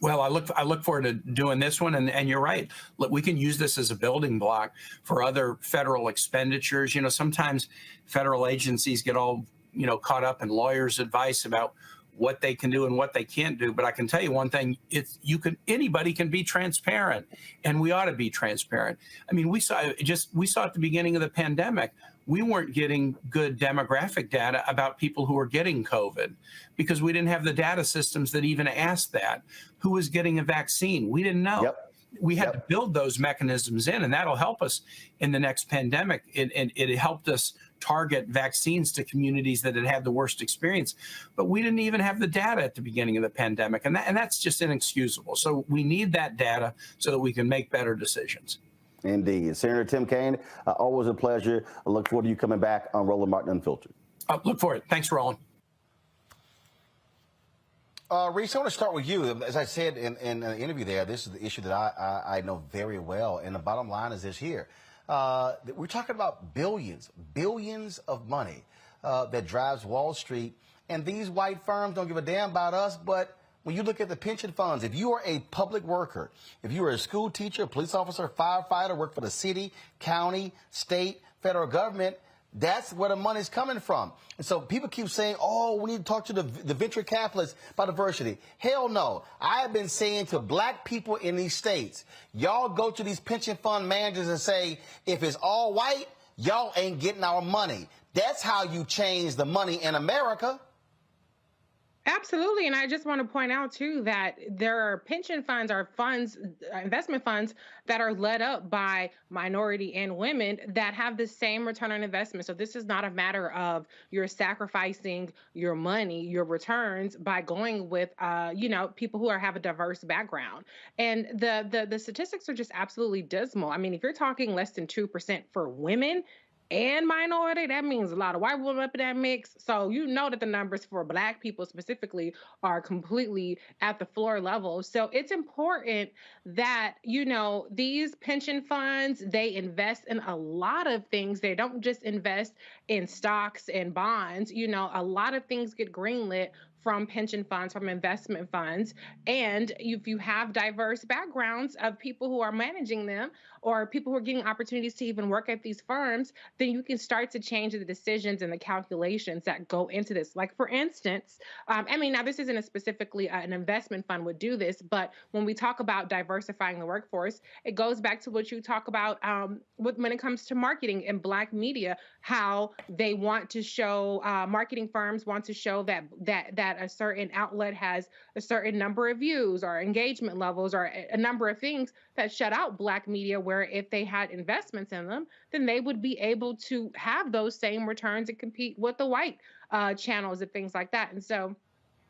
Well, I look forward to doing this one, and you're right. Look, we can use this as a building block for other federal expenditures. Sometimes federal agencies get all caught up in lawyers' advice about what they can do and what they can't do. But I can tell you one thing, anybody can be transparent, and we ought to be transparent. I mean, we saw at the beginning of the pandemic, we weren't getting good demographic data about people who were getting COVID because we didn't have the data systems that even asked that. Who was getting a vaccine? We didn't know. We had to build those mechanisms in, and that'll help us in the next pandemic. It helped us target vaccines to communities that had the worst experience, but we didn't even have the data at the beginning of the pandemic, and that's just inexcusable. So we need that data so that we can make better decisions. Indeed. Senator Tim Kaine, always a pleasure. I look forward to you coming back on Roland Martin Unfiltered. Look for it. Thanks, Roland. Reese, I want to start with you. As I said in the interview there, this is the issue that I know very well. And the bottom line is this here. We're talking about billions of money that drives Wall Street. And these white firms don't give a damn about us. But when you look at the pension funds, if you are a public worker, if you are a school teacher, a police officer, firefighter, work for the city, county, state, federal government, that's where the money's coming from. And so people keep saying, oh, we need to talk to the venture capitalists about diversity. Hell no. I have been saying to Black people in these states, y'all go to these pension fund managers and say, if it's all white, y'all ain't getting our money. That's how you change the money in America. Absolutely. And I just want to point out, too, that there are pension funds or funds, investment funds that are led up by minority and women that have the same return on investment. So this is not a matter of you're sacrificing your money, your returns by going with, people who have a diverse background. And the statistics are just absolutely dismal. I mean, if you're talking less than 2% for women and minority, that means a lot of white women up in that mix. So you know that the numbers for Black people specifically are completely at the floor level. So it's important that, these pension funds, they invest in a lot of things. They don't just invest in stocks and bonds. A lot of things get greenlit from pension funds, from investment funds. And if you have diverse backgrounds of people who are managing them or people who are getting opportunities to even work at these firms, then you can start to change the decisions and the calculations that go into this. Like, for instance, now this isn't specifically an investment fund would do this, but when we talk about diversifying the workforce, it goes back to what you talk about when it comes to marketing and Black media, how they want to show, marketing firms want to show that a certain outlet has a certain number of views or engagement levels or a number of things that shut out Black media, where if they had investments in them, then they would be able to have those same returns and compete with the white channels and things like that. And so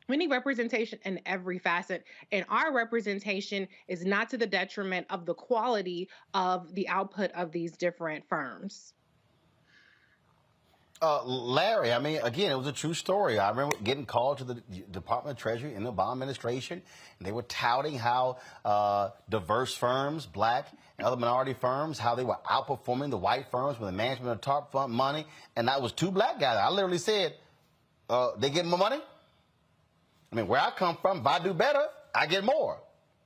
we need representation in every facet, and our representation is not to the detriment of the quality of the output of these different firms. Larry, I mean, again, it was a true story. I remember getting called to the Department of Treasury in the Obama administration, and they were touting how diverse firms, Black and other minority firms, how they were outperforming the white firms with the management of top fund money. And that was two Black guys. I literally said, they get more money? I mean, where I come from, if I do better, I get more.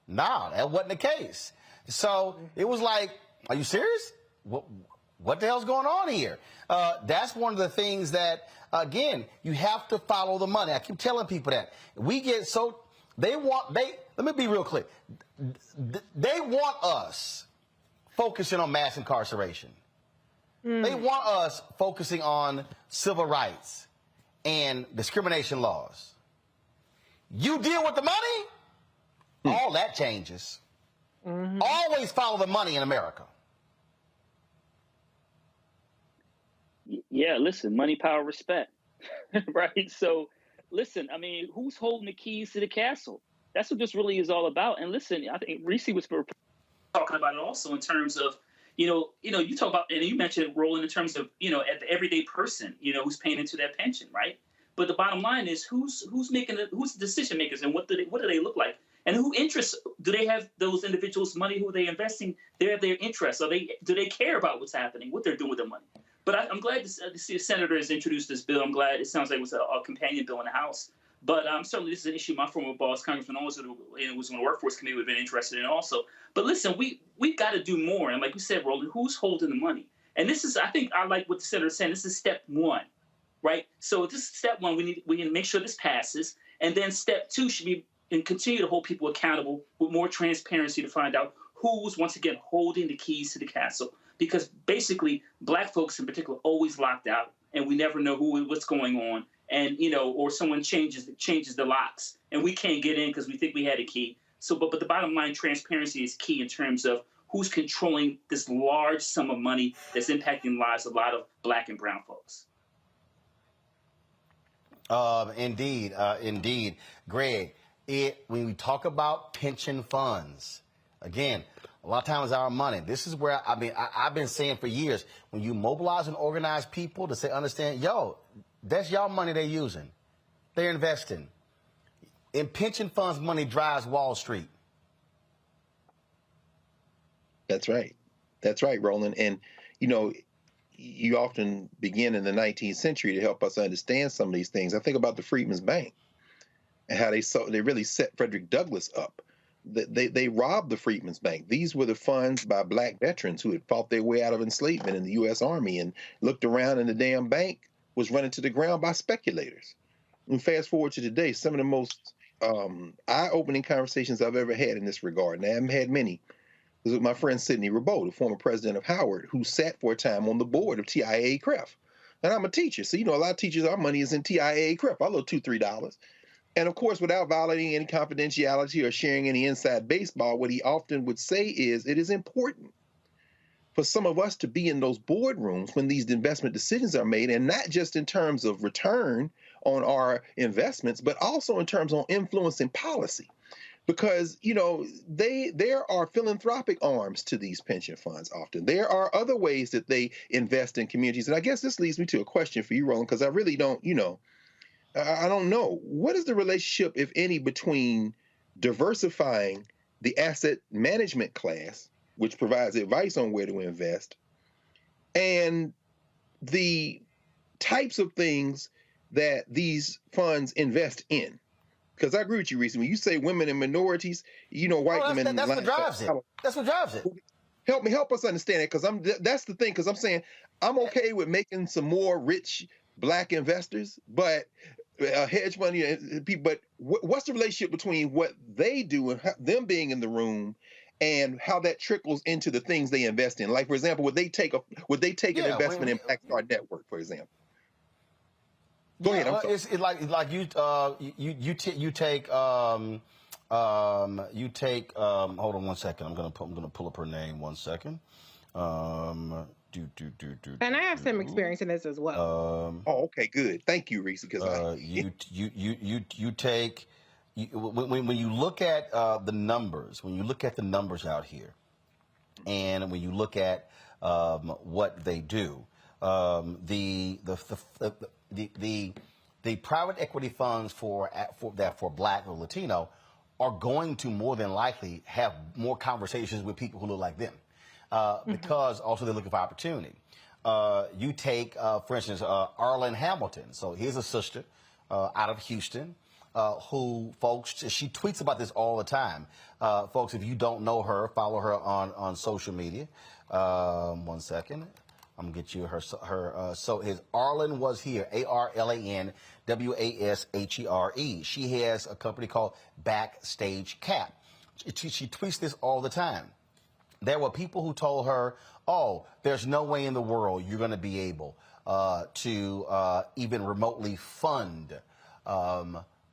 Nah, that wasn't the case. So it was like, are you serious? What the hell's going on here? That's one of the things that, again, you have to follow the money. I keep telling people that. We get so, let me be real clear. They want us focusing on mass incarceration. They want us focusing on civil rights and discrimination laws. You deal with the money, all that changes. Mm-hmm. Always follow the money in America. Yeah, listen, money, power, respect, right? So, listen, I mean, who's holding the keys to the castle? That's what this really is all about. And listen, I think Reese was talking about it also in terms of, you talk about, and you mentioned Roland in terms of, at the everyday person, who's paying into that pension, right? But the bottom line is who's the decision makers, and what do they look like, and who interests do they have? Those individuals' money, who are they investing? Their interests. Do they care about what's happening, what they're doing with their money? But I'm glad to see a senator has introduced this bill. I'm glad it sounds like it was a companion bill in the House. But certainly this is an issue my former boss, Congressman Owens, who was on the Workforce Committee, would have been interested in also. But listen, we've got to do more. And like you said, Roland, who's holding the money? And this is, I think, I like what the senator is saying. This is step one, right? So this is step one. We need to make sure this passes. And then step two should be and continue to hold people accountable with more transparency to find out who's, once again, holding the keys to the castle. Because basically, Black folks in particular are always locked out, and we never know what's going on. And, or someone changes the locks, and we can't get in because we think we had a key. So, but the bottom line, transparency is key in terms of who's controlling this large sum of money that's impacting the lives of a lot of Black and brown folks. Indeed. Greg, when we talk about pension funds, again, a lot of times our money, this is where, I've been saying for years, when you mobilize and organize people to say, understand, that's y'all money they're using. They're investing. And pension funds money drives Wall Street. That's right. That's right, Roland. And, you often begin in the 19th century to help us understand some of these things. I think about the Freedmen's Bank and how they really set Frederick Douglass up. They robbed the Freedmen's Bank. These were the funds by Black veterans who had fought their way out of enslavement in the U.S. Army and looked around, and the damn bank was running to the ground by speculators. And fast forward to today, some of the most eye-opening conversations I've ever had in this regard, and I haven't had many, was with my friend Sidney Rabeau, the former president of Howard, who sat for a time on the board of TIAA-CREF. And I'm a teacher, so a lot of teachers, our money is in TIAA-CREF, our little $2-3. And of course, without violating any confidentiality or sharing any inside baseball, what he often would say is it is important for some of us to be in those boardrooms when these investment decisions are made, and not just in terms of return on our investments, but also in terms of influencing policy. Because, you know, there are philanthropic arms to these pension funds often. There are other ways that they invest in communities. And I guess this leads me to a question for you, Roland, because I really don't, you know, I don't know. What is the relationship, if any, between diversifying the asset management class, which provides advice on where to invest, and the types of things that these funds invest in? Because I agree with you, Reese. When you say women and minorities, you know, white women. That's what drives it. That's what drives it. Help us understand it, because that's the thing. Because I'm saying I'm okay with making some more rich Black investors, but hedge money people. But what's the relationship between what they do and them being in the room, and how that trickles into the things they invest in? Like, for example, would they take an investment in Black Star Network, for example? Go ahead. It's like you take hold on one second. I'm gonna pull up her name 1 second. And I have some experience in this as well. Okay, good. Thank you, Reese. Because when you look at the numbers, out here, and when you look at what they do, the private equity funds for Black or Latino are going to more than likely have more conversations with people who look like them, because also they're looking for opportunity. You take, for instance, Arlen Hamilton. So here's a sister out of Houston who, folks, she tweets about this all the time. Folks, if you don't know her, follow her on social media. 1 second. I'm gonna get you her. So his Arlen was here. ARLANWASHERE. She has a company called Backstage Cap. She tweets this all the time. There were people who told her, "Oh, there's no way in the world you're going to be able to even remotely fund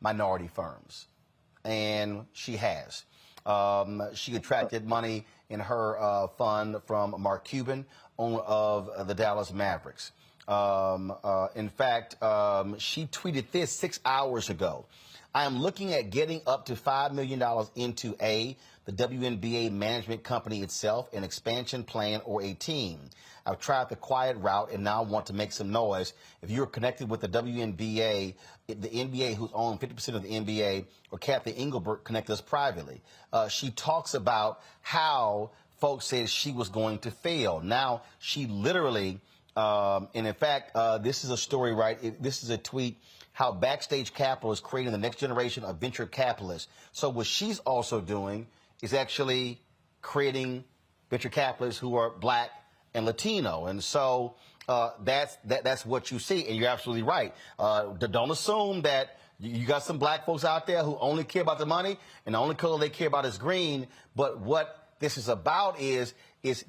minority firms," and she has. She attracted money in her fund from Mark Cuban, owner of the Dallas Mavericks. In fact, she tweeted this 6 hours ago. "I am looking at getting up to $5 million into the WNBA management company itself, an expansion plan, or a team. I've tried the quiet route and now want to make some noise. If you're connected with the WNBA, the NBA, who's owned 50% of the NBA, or Kathy Engelbert, connect us privately." She talks about how folks said she was going to fail. Now, she literally, and in fact, this is a story, right? This is a tweet, how Backstage Capital is creating the next generation of venture capitalists. So what she's also doing is actually creating venture capitalists who are Black and Latino. And so that's what you see. And you're absolutely right. Don't assume that you got some Black folks out there who only care about the money, and the only color they care about is green. But what this is about is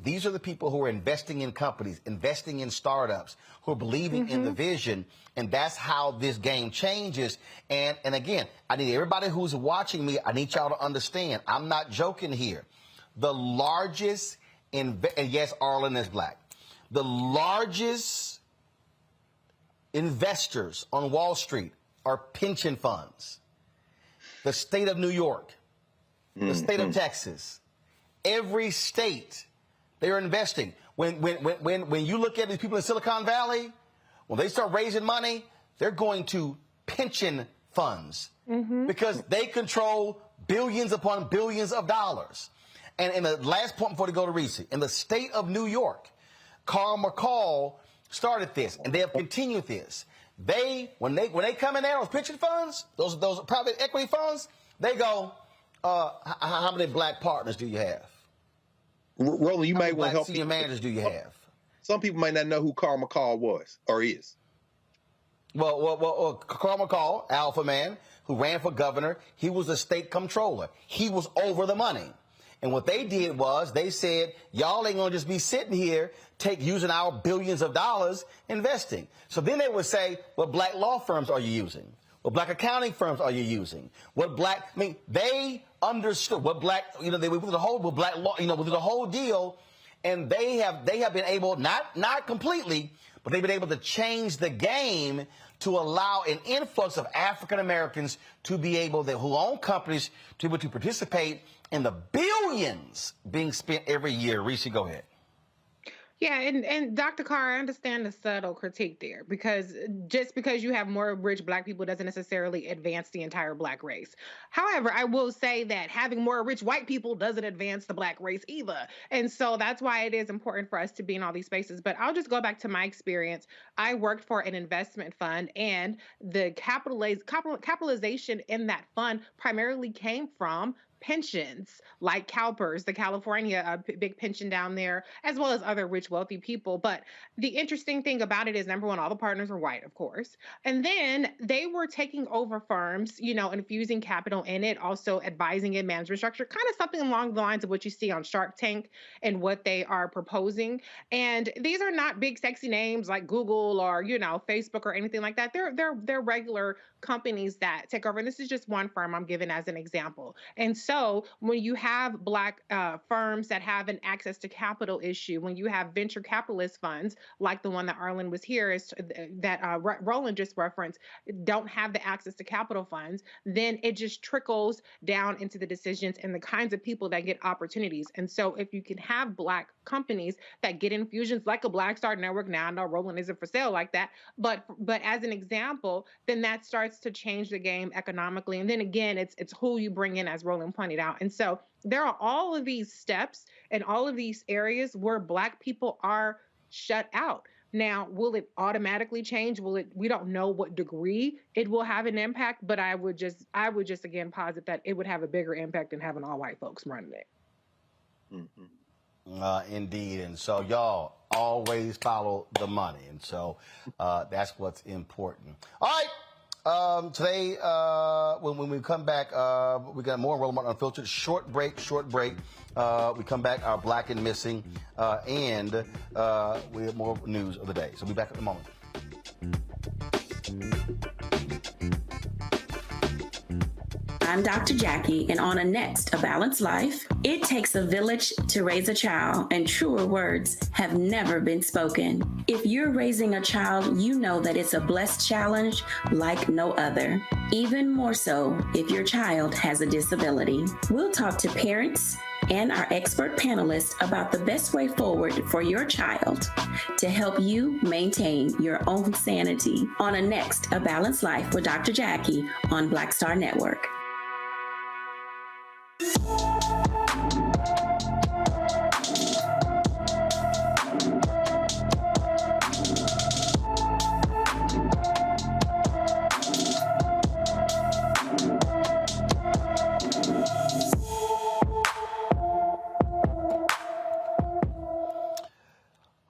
these are the people who are investing in companies, investing in startups, who are believing in the vision. And that's how this game changes. And again, I need everybody who's watching me, I need y'all to understand, I'm not joking here. The largest, and yes, Arlen is Black, the largest investors on Wall Street are pension funds. The state of New York, the state of Texas, every state, they are investing. When you look at these people in Silicon Valley, when they start raising money, they're going to pension funds because they control billions upon billions of dollars. And in the last point before they go to Reese, in the state of New York, Carl McCall started this, and they have continued this. When they come in there with pension funds, those private equity funds, they go, how many Black partners do you have? Roland, you might want to help. Senior managers do you have? Some people might not know who Carl McCall was or is. Well, Carl McCall, Alpha Man, who ran for governor, he was a state comptroller. He was over the money. And what they did was they said, y'all ain't going to just be sitting here using our billions of dollars investing. So then they would say, what Black law firms are you using? What black accounting firms are you using? They understood what black, they went through the whole, with black law, went through the whole deal, and they have been able, not completely, but they've been able to change the game to allow an influx of African Americans to be able, who own companies, to be able to participate in the billions being spent every year. Reese, go ahead. Yeah, and Dr. Carr, I understand the subtle critique there, because just because you have more rich black people doesn't necessarily advance the entire black race. However, I will say that having more rich white people doesn't advance the black race either. And so that's why it is important for us to be in all these spaces. But I'll just go back to my experience. I worked for an investment fund, and the capitalization in that fund primarily came from pensions like CalPERS, the California big pension down there, as well as other rich, wealthy people. But the interesting thing about it is, number one, all the partners are white, of course. And then they were taking over firms, infusing capital in it, also advising in management structure, kind of something along the lines of what you see on Shark Tank and what they are proposing. And these are not big, sexy names like Google or, Facebook or anything like that. They're regular companies that take over. And this is just one firm I'm giving as an example. And so when you have black firms that have an access to capital issue, when you have venture capitalist funds like the one that Arlen was here, Roland just referenced, don't have the access to capital funds, then it just trickles down into the decisions and the kinds of people that get opportunities. And so if you can have black companies that get infusions like a Black Star Network, now I know Roland isn't for sale like that, but as an example, then that starts to change the game economically. And then again, it's who you bring in, as Roland pointed out. And so there are all of these steps and all of these areas where black people are shut out. Now, will it automatically change? We don't know what degree it will have an impact, but I would just again posit that it would have a bigger impact than having all white folks running it. Mm-hmm. Indeed. And so y'all always follow the money. And so that's what's important. All right. Today, when we come back, we got more Roland Martin Unfiltered. Short break. We come back, our Black and Missing, and we have more news of the day. So we'll be back in a moment. I'm Dr. Jackie, and on Next, A Balanced Life, it takes a village to raise a child, and truer words have never been spoken. If you're raising a child, you know that it's a blessed challenge like no other. Even more so if your child has a disability. We'll talk to parents and our expert panelists about the best way forward for your child to help you maintain your own sanity on Next, A Balanced Life with Dr. Jackie on Black Star Network.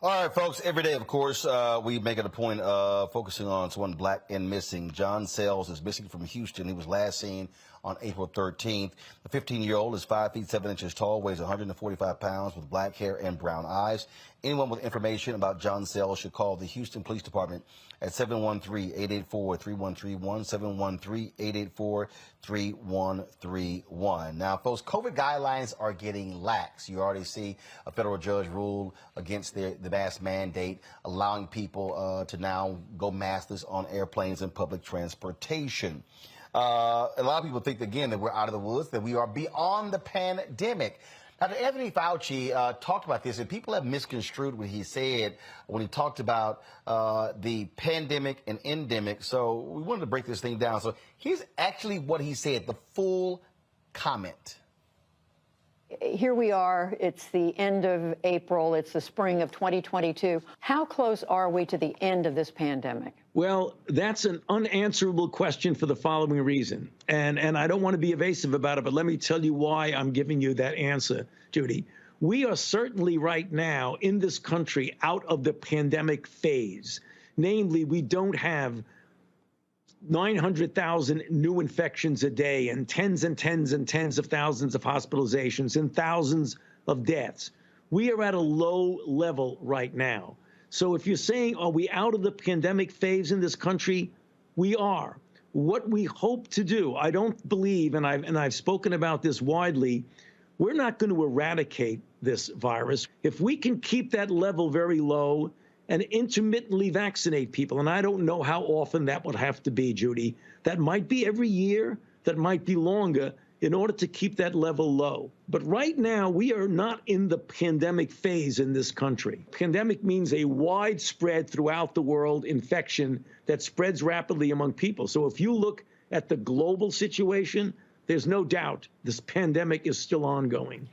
All right, folks, every day, of course, we make it a point of focusing on someone black and missing. John Sells is missing from Houston. He was last seen on April 13th. The 15-year-old is 5 feet 7 inches tall, weighs 145 pounds, with black hair and brown eyes. Anyone with information about John Sells should call the Houston Police Department at 713-884-3131, 713-884-3131. Now, folks, COVID guidelines are getting lax. You already see a federal judge rule against the mask mandate, allowing people to now go maskless on airplanes and public transportation. A lot of people think, again, that we're out of the woods, that we are beyond the pandemic. Dr. Anothy Fauci talked about this, and people have misconstrued what he said when he talked about the pandemic and endemic. So we wanted to break this thing down. So here's actually what he said, the full comment. Here we are. It's the end of April. It's the spring of 2022. How close are we to the end of this pandemic? Well, that's an unanswerable question for the following reason. And I don't want to be evasive about it, but let me tell you why I'm giving you that answer, Judy. We are certainly right now in this country out of the pandemic phase. Namely, we don't have 900,000 new infections a day and tens and tens and tens of thousands of hospitalizations and thousands of deaths. We are at a low level right now. So if you're saying, are we out of the pandemic phase in this country? We are. what we hope to do, I don't believe, and I've spoken about this widely, we're not going to eradicate this virus. If we can keep that level very low and intermittently vaccinate people, and I don't know how often that would have to be, Judy. That might be every year, that might be longer, in order to keep that level low. But right now, we are not in the pandemic phase in this country. Pandemic means a widespread throughout the world infection that spreads rapidly among people. So if you look at the global situation, there's no doubt this pandemic is still ongoing.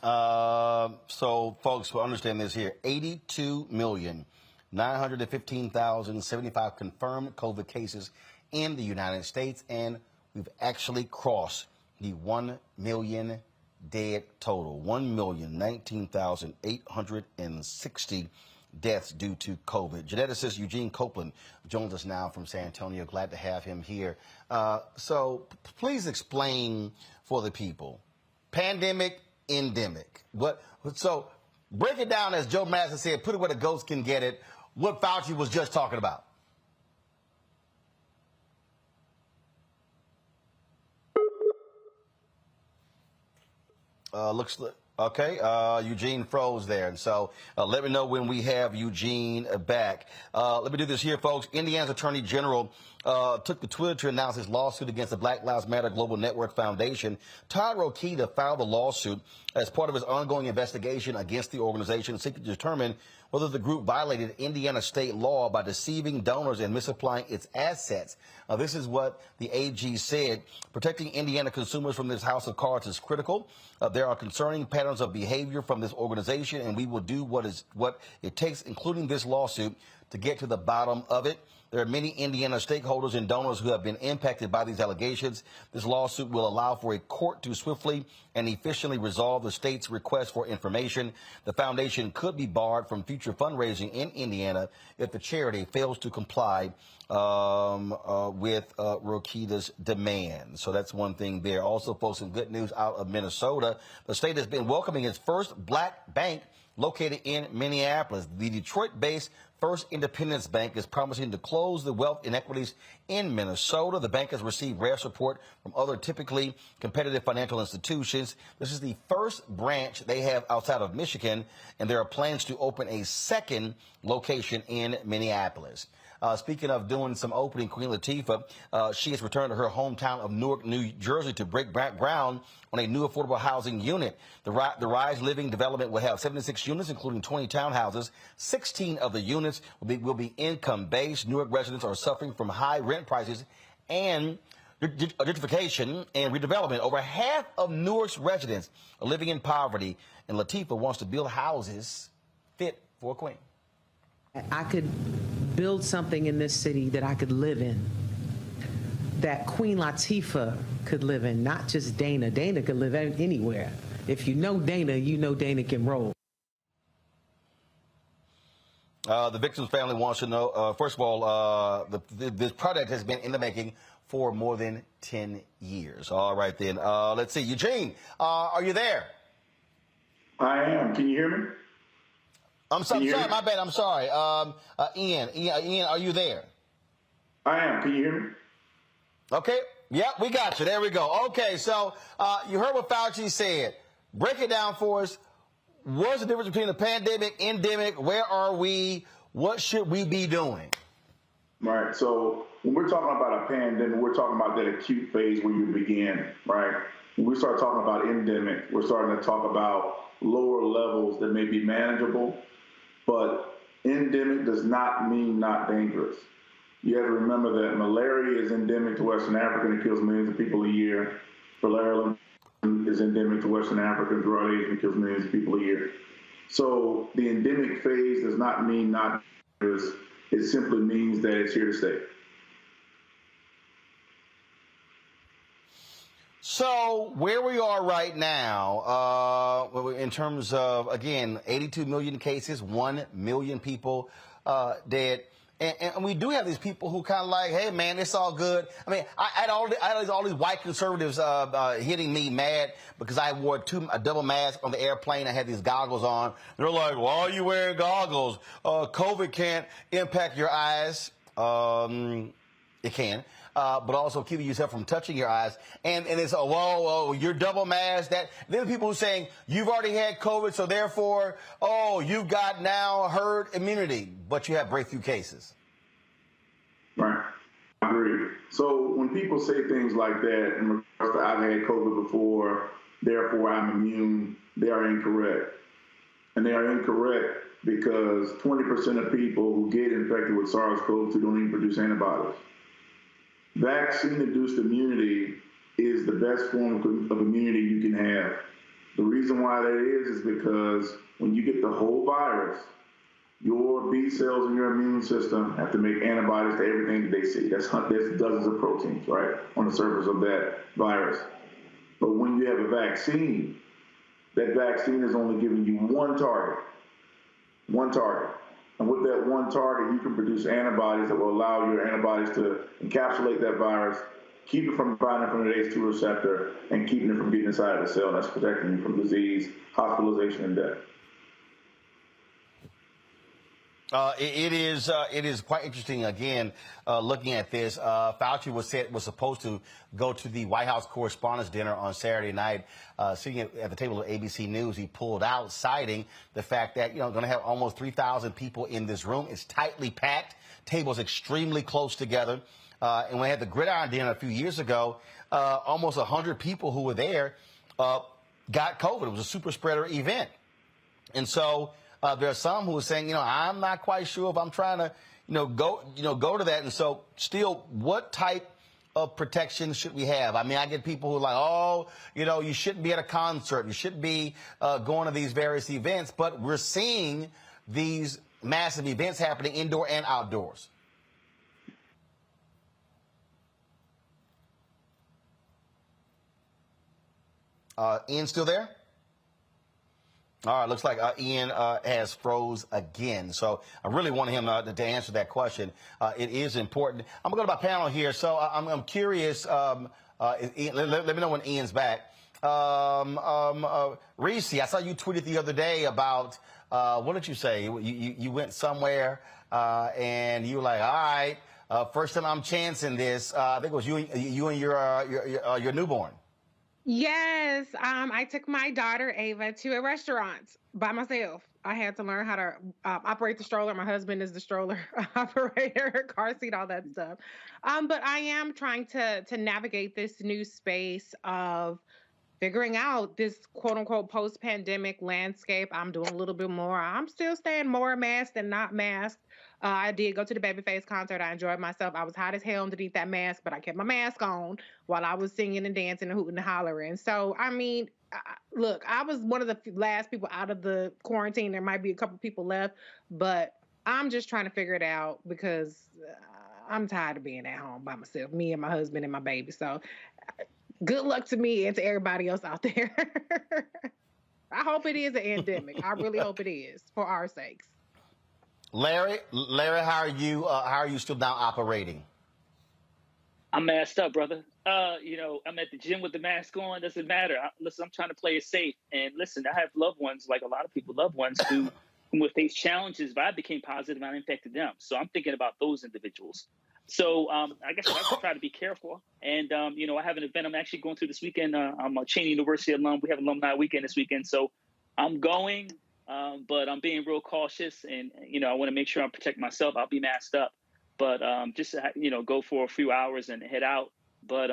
So, folks, we'll understand this here. 82,915,075 confirmed COVID cases in the United States, and we've actually crossed the 1 million dead total. 1,019,860 deaths due to COVID. Geneticist Eugene Copeland joins us now from San Antonio. Glad to have him here. So please explain for the people, pandemic, endemic. So break it down, as Joe Madison said, put it where the ghosts can get it, what Fauci was just talking about. Okay. Eugene froze there. And so let me know when we have Eugene back. Let me do this here, folks. Indiana's Attorney General took to Twitter to announce his lawsuit against the Black Lives Matter Global Network Foundation. Todd Rokita filed the lawsuit as part of his ongoing investigation against the organization, seeking to determine whether the group violated Indiana state law by deceiving donors and misapplying its assets. This is what the AG said. Protecting Indiana consumers from this house of cards is critical. There are concerning patterns of behavior from this organization, and we will do what it takes, including this lawsuit, to get to the bottom of it. There are many Indiana stakeholders and donors who have been impacted by these allegations. This lawsuit will allow for a court to swiftly and efficiently resolve the state's request for information. The foundation could be barred from future fundraising in Indiana if the charity fails to comply with Rokita's demand. So that's one thing there. Also, folks, some good news out of Minnesota. The state has been welcoming its first black bank located in Minneapolis. The Detroit-based First Independence Bank is promising to close the wealth inequities in Minnesota. The bank has received rare support from other typically competitive financial institutions. This is the first branch they have outside of Michigan, and there are plans to open a second location in Minneapolis. Speaking of doing some opening, Queen Latifah, she has returned to her hometown of Newark, New Jersey to break ground on a new affordable housing unit. The Rise Living development will have 76 units, including 20 townhouses. 16 of the units will be income-based. Newark residents are suffering from high rent prices and gentrification and redevelopment. Over half of Newark's residents are living in poverty, and Latifah wants to build houses fit for a queen. I could build something in this city that I could live in, that Queen Latifah could live in, not just Dana. Dana could live anywhere. If you know Dana, you know Dana can roll. The victim's family wants to know, first of all, this project has been in the making for more than 10 years. All right, then. Let's see. Eugene, are you there? I am. Can you hear me? I'm sorry, my bad. I'm sorry. Ian, are you there? I am. Can you hear me? Okay. Yep, we got you. There we go. Okay, so you heard what Fauci said. Break it down for us. What's the difference between a pandemic, endemic? Where are we? What should we be doing? Right. So when we're talking about a pandemic, we're talking about that acute phase where you begin, right? When we start talking about endemic, we're starting to talk about lower levels that may be manageable. But endemic does not mean not dangerous. You have to remember that malaria is endemic to Western Africa and it kills millions of people a year. Malaria is endemic to Western Africa and throughout Asia and kills millions of people a year. So the endemic phase does not mean not dangerous. It simply means that it's here to stay. So where we are right now, in terms of, again, 82 million cases, 1 million people dead. And we do have these people who kind of like, hey, man, it's all good. I mean, I had all these white conservatives hitting me mad because I wore a double mask on the airplane. I had these goggles on. They're like, why are you wearing goggles? COVID can't impact your eyes. It can. But also keeping yourself from touching your eyes. And it's, whoa, you're double masked. Then people who are saying, you've already had COVID, so therefore, you've got now herd immunity, but you have breakthrough cases. Right. I agree. So when people say things like that, in regards to I've had COVID before, therefore I'm immune, they are incorrect. And they are incorrect because 20% of people who get infected with SARS-CoV-2 don't even produce antibodies. Vaccine-induced immunity is the best form of immunity you can have. The reason why that is because when you get the whole virus, your B cells in your immune system have to make antibodies to everything that they see. That's dozens of proteins, right, on the surface of that virus. But when you have a vaccine, that vaccine is only giving you one target. And with that one target, you can produce antibodies that will allow your antibodies to encapsulate that virus, keep it from binding from the ACE2 receptor, and keeping it from getting inside of the cell. That's protecting you from disease, hospitalization, and death. It is quite interesting, again, looking at this. Fauci was supposed to go to the White House Correspondents' Dinner on Saturday night. Sitting at the table of ABC News, he pulled out, citing the fact that, going to have almost 3,000 people in this room. It's tightly packed, tables extremely close together. And when we had the Gridiron Dinner a few years ago, almost 100 people who were there got COVID. It was a super spreader event. And so there are some who are saying, I'm not quite sure if I'm trying to, go to that. And so still, what type of protection should we have? I mean, I get people who are like, you shouldn't be at a concert. You shouldn't be going to these various events. But we're seeing these massive events happening indoor and outdoors. Ian still there? All right, looks like Ian has froze again. So I really want him to answer that question. It is important. I'm going to go to my panel here. So I'm curious. Let me know when Ian's back. Reese, I saw you tweeted the other day about, what did you say? You went somewhere and you were like, all right, first time I'm chancing this. I think it was you and your newborn. Yes, I took my daughter Ava to a restaurant by myself. I had to learn how to operate the stroller. My husband is the stroller operator, car seat, all that stuff. But I am trying to navigate this new space of figuring out this quote unquote post-pandemic landscape. I'm doing a little bit more. I'm still staying more masked than not masked. I did go to the Babyface concert. I enjoyed myself. I was hot as hell underneath that mask, but I kept my mask on while I was singing and dancing and hooting and hollering. So, I mean, look, I was one of the last people out of the quarantine. There might be a couple people left, but I'm just trying to figure it out because I'm tired of being at home by myself, me and my husband and my baby. So good luck to me and to everybody else out there. I hope it is an endemic. I really hope it is, for our sakes. Larry, how are you still now operating? I'm masked up, brother. I'm at the gym with the mask on. Doesn't matter. I'm trying to play it safe. And listen, I have loved ones, like a lot of people, loved ones who would face challenges. If I became positive, I infected them. So I'm thinking about those individuals. So I guess I have to try to be careful. And, I have an event I'm actually going to this weekend. I'm a Cheney University alum. We have alumni weekend this weekend. So I'm going. But I'm being real cautious, and I want to make sure I protect myself. I'll be masked up, but just go for a few hours and head out. But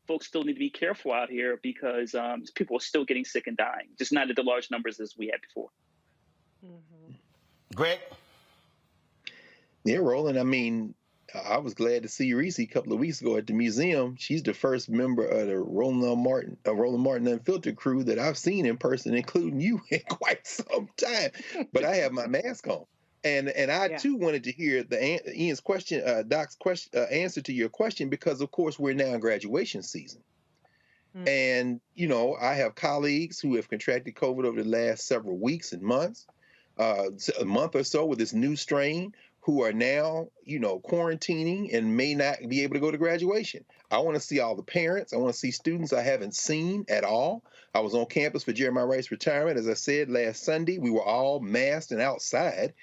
folks still need to be careful out here because people are still getting sick and dying, just not at the large numbers as we had before. Mm-hmm. Greg? Yeah, Roland. I mean, I was glad to see Reese a couple of weeks ago at the museum. She's the first member of the Roland Martin Unfiltered crew that I've seen in person, including you, in quite some time. But I have my mask on, and I too wanted to hear Ian's question, Doc's question, answer to your question, because of course we're now in graduation season, and I have colleagues who have contracted COVID over the last several weeks and months, a month or so with this new strain, who are now, quarantining and may not be able to go to graduation. I want to see all the parents. I want to see students I haven't seen at all. I was on campus for Jeremiah Wright's retirement. As I said, last Sunday, we were all masked and outside.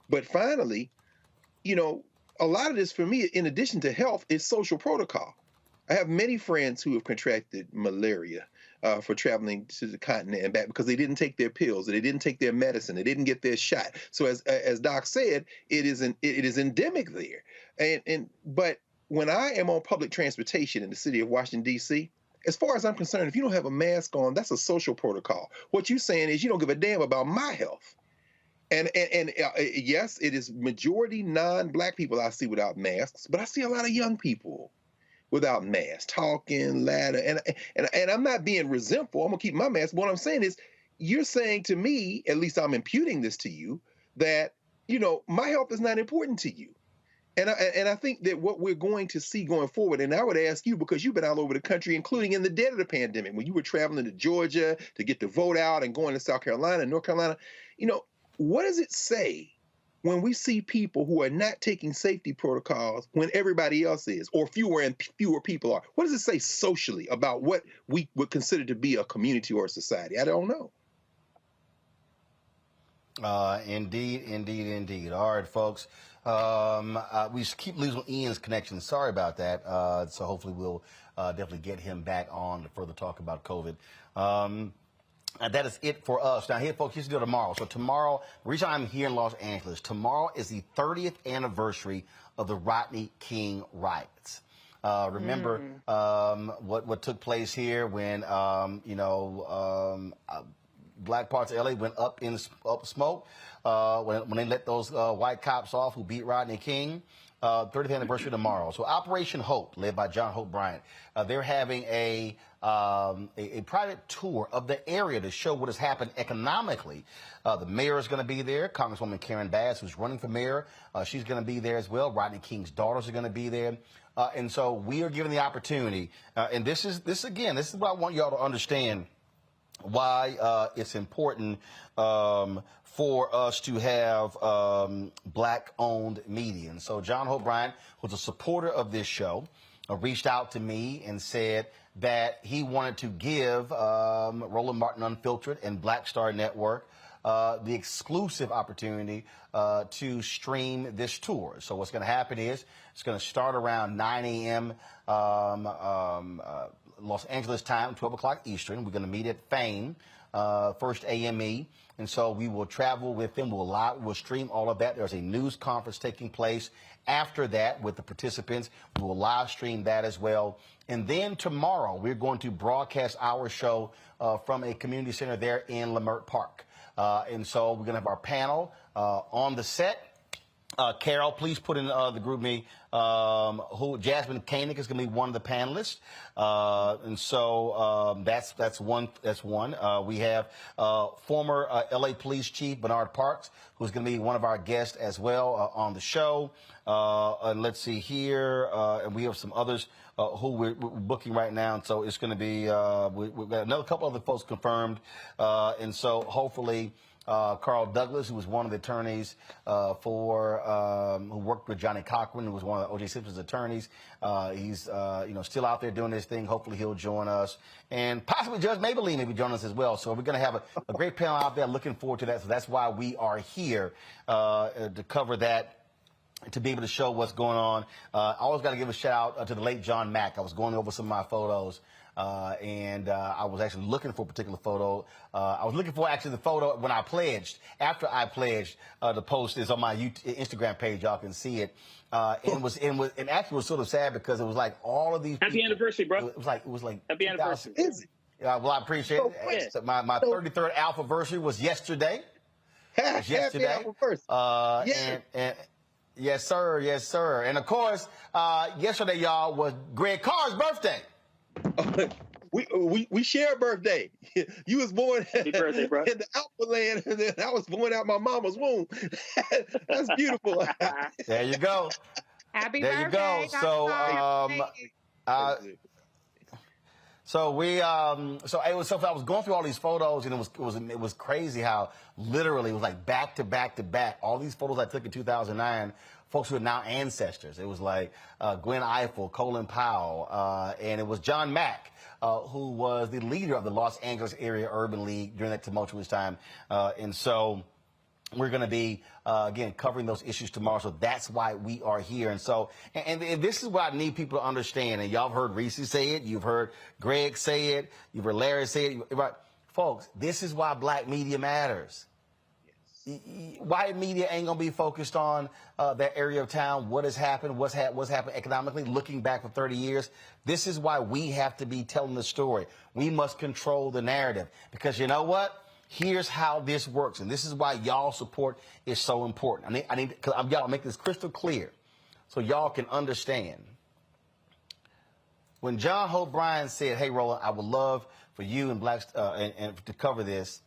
But finally, a lot of this for me, in addition to health, is social protocol. I have many friends who have contracted malaria for traveling to the continent and back because they didn't take their pills, they didn't take their medicine, they didn't get their shot. So as Doc said, it is endemic there. But when I am on public transportation in the city of Washington, D.C., as far as I'm concerned, if you don't have a mask on, that's a social protocol. What you're saying is you don't give a damn about my health. And yes, it is majority non-Black people I see without masks, but I see a lot of young people without masks, talking, ladder, and I'm not being resentful. I'm gonna keep my mask. What I'm saying is, you're saying to me, at least I'm imputing this to you, that my health is not important to you. And I think that what we're going to see going forward, and I would ask you, because you've been all over the country, including in the dead of the pandemic, when you were traveling to Georgia to get the vote out and going to South Carolina and North Carolina, what does it say when we see people who are not taking safety protocols when everybody else is, or fewer and fewer people are? What does it say socially about what we would consider to be a community or a society? I don't know. Indeed. All right, folks. We keep losing Ian's connection. Sorry about that. So hopefully we'll definitely get him back on to further talk about COVID. And that is it for us. Now, here, folks, here's the deal tomorrow. So tomorrow, the reason I'm here in Los Angeles, tomorrow is the 30th anniversary of the Rodney King riots. Remember what took place here when, black parts of LA went up smoke when they let those white cops off who beat Rodney King. 30th anniversary tomorrow. So Operation Hope, led by John Hope Bryant, they're having a private tour of the area to show what has happened economically. The mayor is going to be there. Congresswoman Karen Bass, who's running for mayor, she's going to be there as well. Rodney King's daughters are going to be there. And so we are given the opportunity. And this is what I want y'all to understand, why it's important for us to have Black-owned media. And so John Hope Bryant, who's a supporter of this show, reached out to me and said that he wanted to give Roland Martin Unfiltered and Black Star Network the exclusive opportunity to stream this tour. So what's going to happen is it's going to start around 9 a.m. Los Angeles time, 12 o'clock Eastern. We're going to meet at Fame, first AME. And so we will travel with them. We'll stream all of that. There's a news conference taking place after that with the participants. We will live stream that as well. And then tomorrow, we're going to broadcast our show from a community center there in Leimert Park. And so we're going to have our panel on the set. Carol, please put in the group me who Jasmine Koenig is going to be one of the panelists, and so that's one. We have former LA Police Chief Bernard Parks, who's going to be one of our guests as well on the show. And let's see here, and we have some others who we're booking right now, and so it's going to be we've got another couple other folks confirmed, and so hopefully. Carl Douglas, who was one of the attorneys who worked with Johnny Cochran, who was one of O.J. Simpson's attorneys. He's still out there doing this thing. Hopefully he'll join us. And possibly Judge Maybelline may be joining us as well. So we're going to have a great panel out there. Looking forward to that. So that's why we are here to cover that, to be able to show what's going on. I always got to give a shout out to the late John Mack. I was going over some of my photos. And I was actually looking for a particular photo. I was looking for actually the photo when I pledged. After I pledged, the post is on my Instagram page. Y'all can see it. And actually was sort of sad because it was like all of these. Happy anniversary, bro. It was like happy anniversary. Well, I appreciate it. Yeah. My 33rd alphaversary was yesterday. Happy alphaversary. And yes, sir. And of course, yesterday, y'all, was Greg Carr's birthday. We share a birthday. You was born Happy birthday, bro. in the Alpha land, and then I was born out my mama's womb. That's beautiful. There you go. Happy there birthday. You go. So it was so I was going through all these photos, and it was crazy how literally it was like back to back to back. All these photos I took in 2009. Folks who are now ancestors. It was like Gwen Ifill, Colin Powell, and it was John Mack, who was the leader of the Los Angeles Area Urban League during that tumultuous time. And so We're going to be, again, covering those issues tomorrow. So that's why we are here. And so, and this is what I need people to understand. And y'all have heard Reese say it. You've heard Greg say it. You've heard Larry say it. Right. Folks, this is why black media matters. White media ain't going to be focused on that area of town, what has happened, what's happened economically, looking back for 30 years. This is why we have to be telling the story. We must control the narrative. Because you know what? Here's how this works, and this is why y'all support is so important. I need, cause y'all make this crystal clear, so y'all can understand. When John Hope Bryan said, "Hey, Roland, I would love for you and Blacks and to cover this,"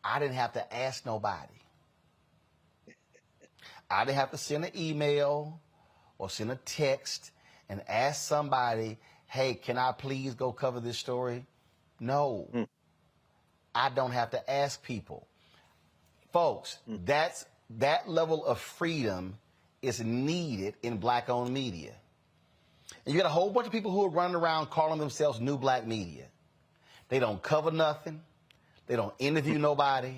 I didn't have to ask nobody. I didn't have to send an email or send a text and ask somebody, "Hey, can I please go cover this story?" No. I don't have to ask people. Folks, that level of freedom is needed in black-owned media. And you got a whole bunch of people who are running around calling themselves new black media. They don't cover nothing. They don't interview nobody.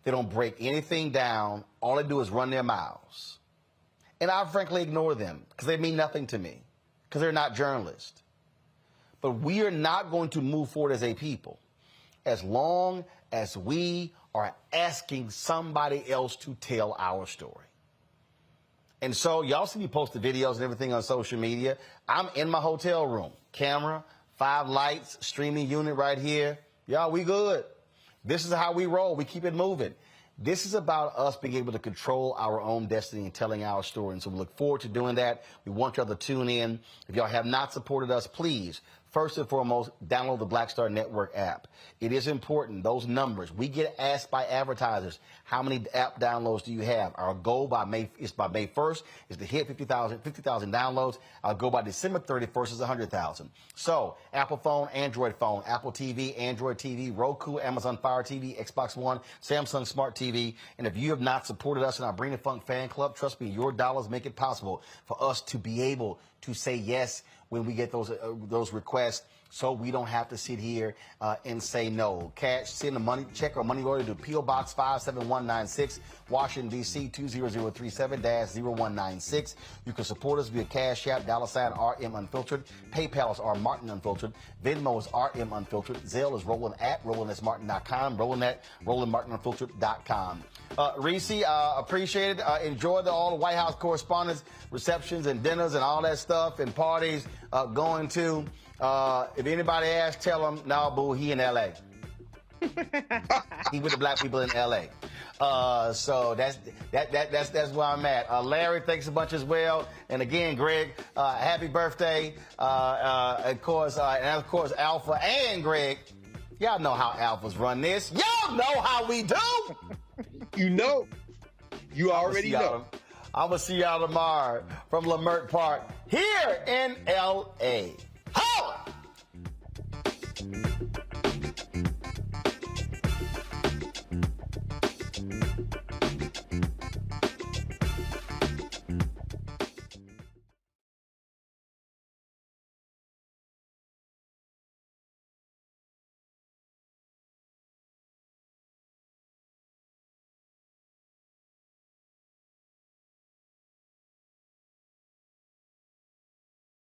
They don't break anything down. All they do is run their mouths. And I frankly ignore them because they mean nothing to me, because they're not journalists. But we are not going to move forward as a people as long as we are asking somebody else to tell our story. And so y'all see me post the videos and everything on social media. I'm in my hotel room. Camera, 5 lights, streaming unit right here. Y'all, we good. This is how we roll. We keep it moving. This is about us being able to control our own destiny and telling our story. And so we look forward to doing that. We want y'all to tune in. If y'all have not supported us, please, first and foremost, download the Black Star Network app. It is important, those numbers. We get asked by advertisers, how many app downloads do you have? Our goal by May 1st is to hit 50,000 downloads. Our goal by December 31st is 100,000. So Apple phone, Android phone, Apple TV, Android TV, Roku, Amazon Fire TV, Xbox One, Samsung Smart TV. And if you have not supported us in our Bring the Funk fan club, trust me, your dollars make it possible for us to be able to say yes when we get those requests, so we don't have to sit here and say no. Cash, send a money check or money order to P.O. Box 57196, Washington, D.C. 20037-0196. You can support us via Cash App, $RM Unfiltered. PayPal is R Martin Unfiltered. Venmo is RM Unfiltered. Zelle is Roland@RolandSMartin.com. RolandMartinUnfiltered.com. Reese, appreciate it. Enjoy all the White House correspondence receptions and dinners and all that stuff and parties going to. If anybody asks, tell them, no, boo, he in L.A. He with the black people in L.A. So that's where I'm at. Larry, thanks a bunch as well. And again, Greg, happy birthday. Of course, Alpha and Greg. Y'all know how Alphas run this. Y'all know how we do. You know. You already know. I'm going to see y'all tomorrow from Lamert Park here in L.A.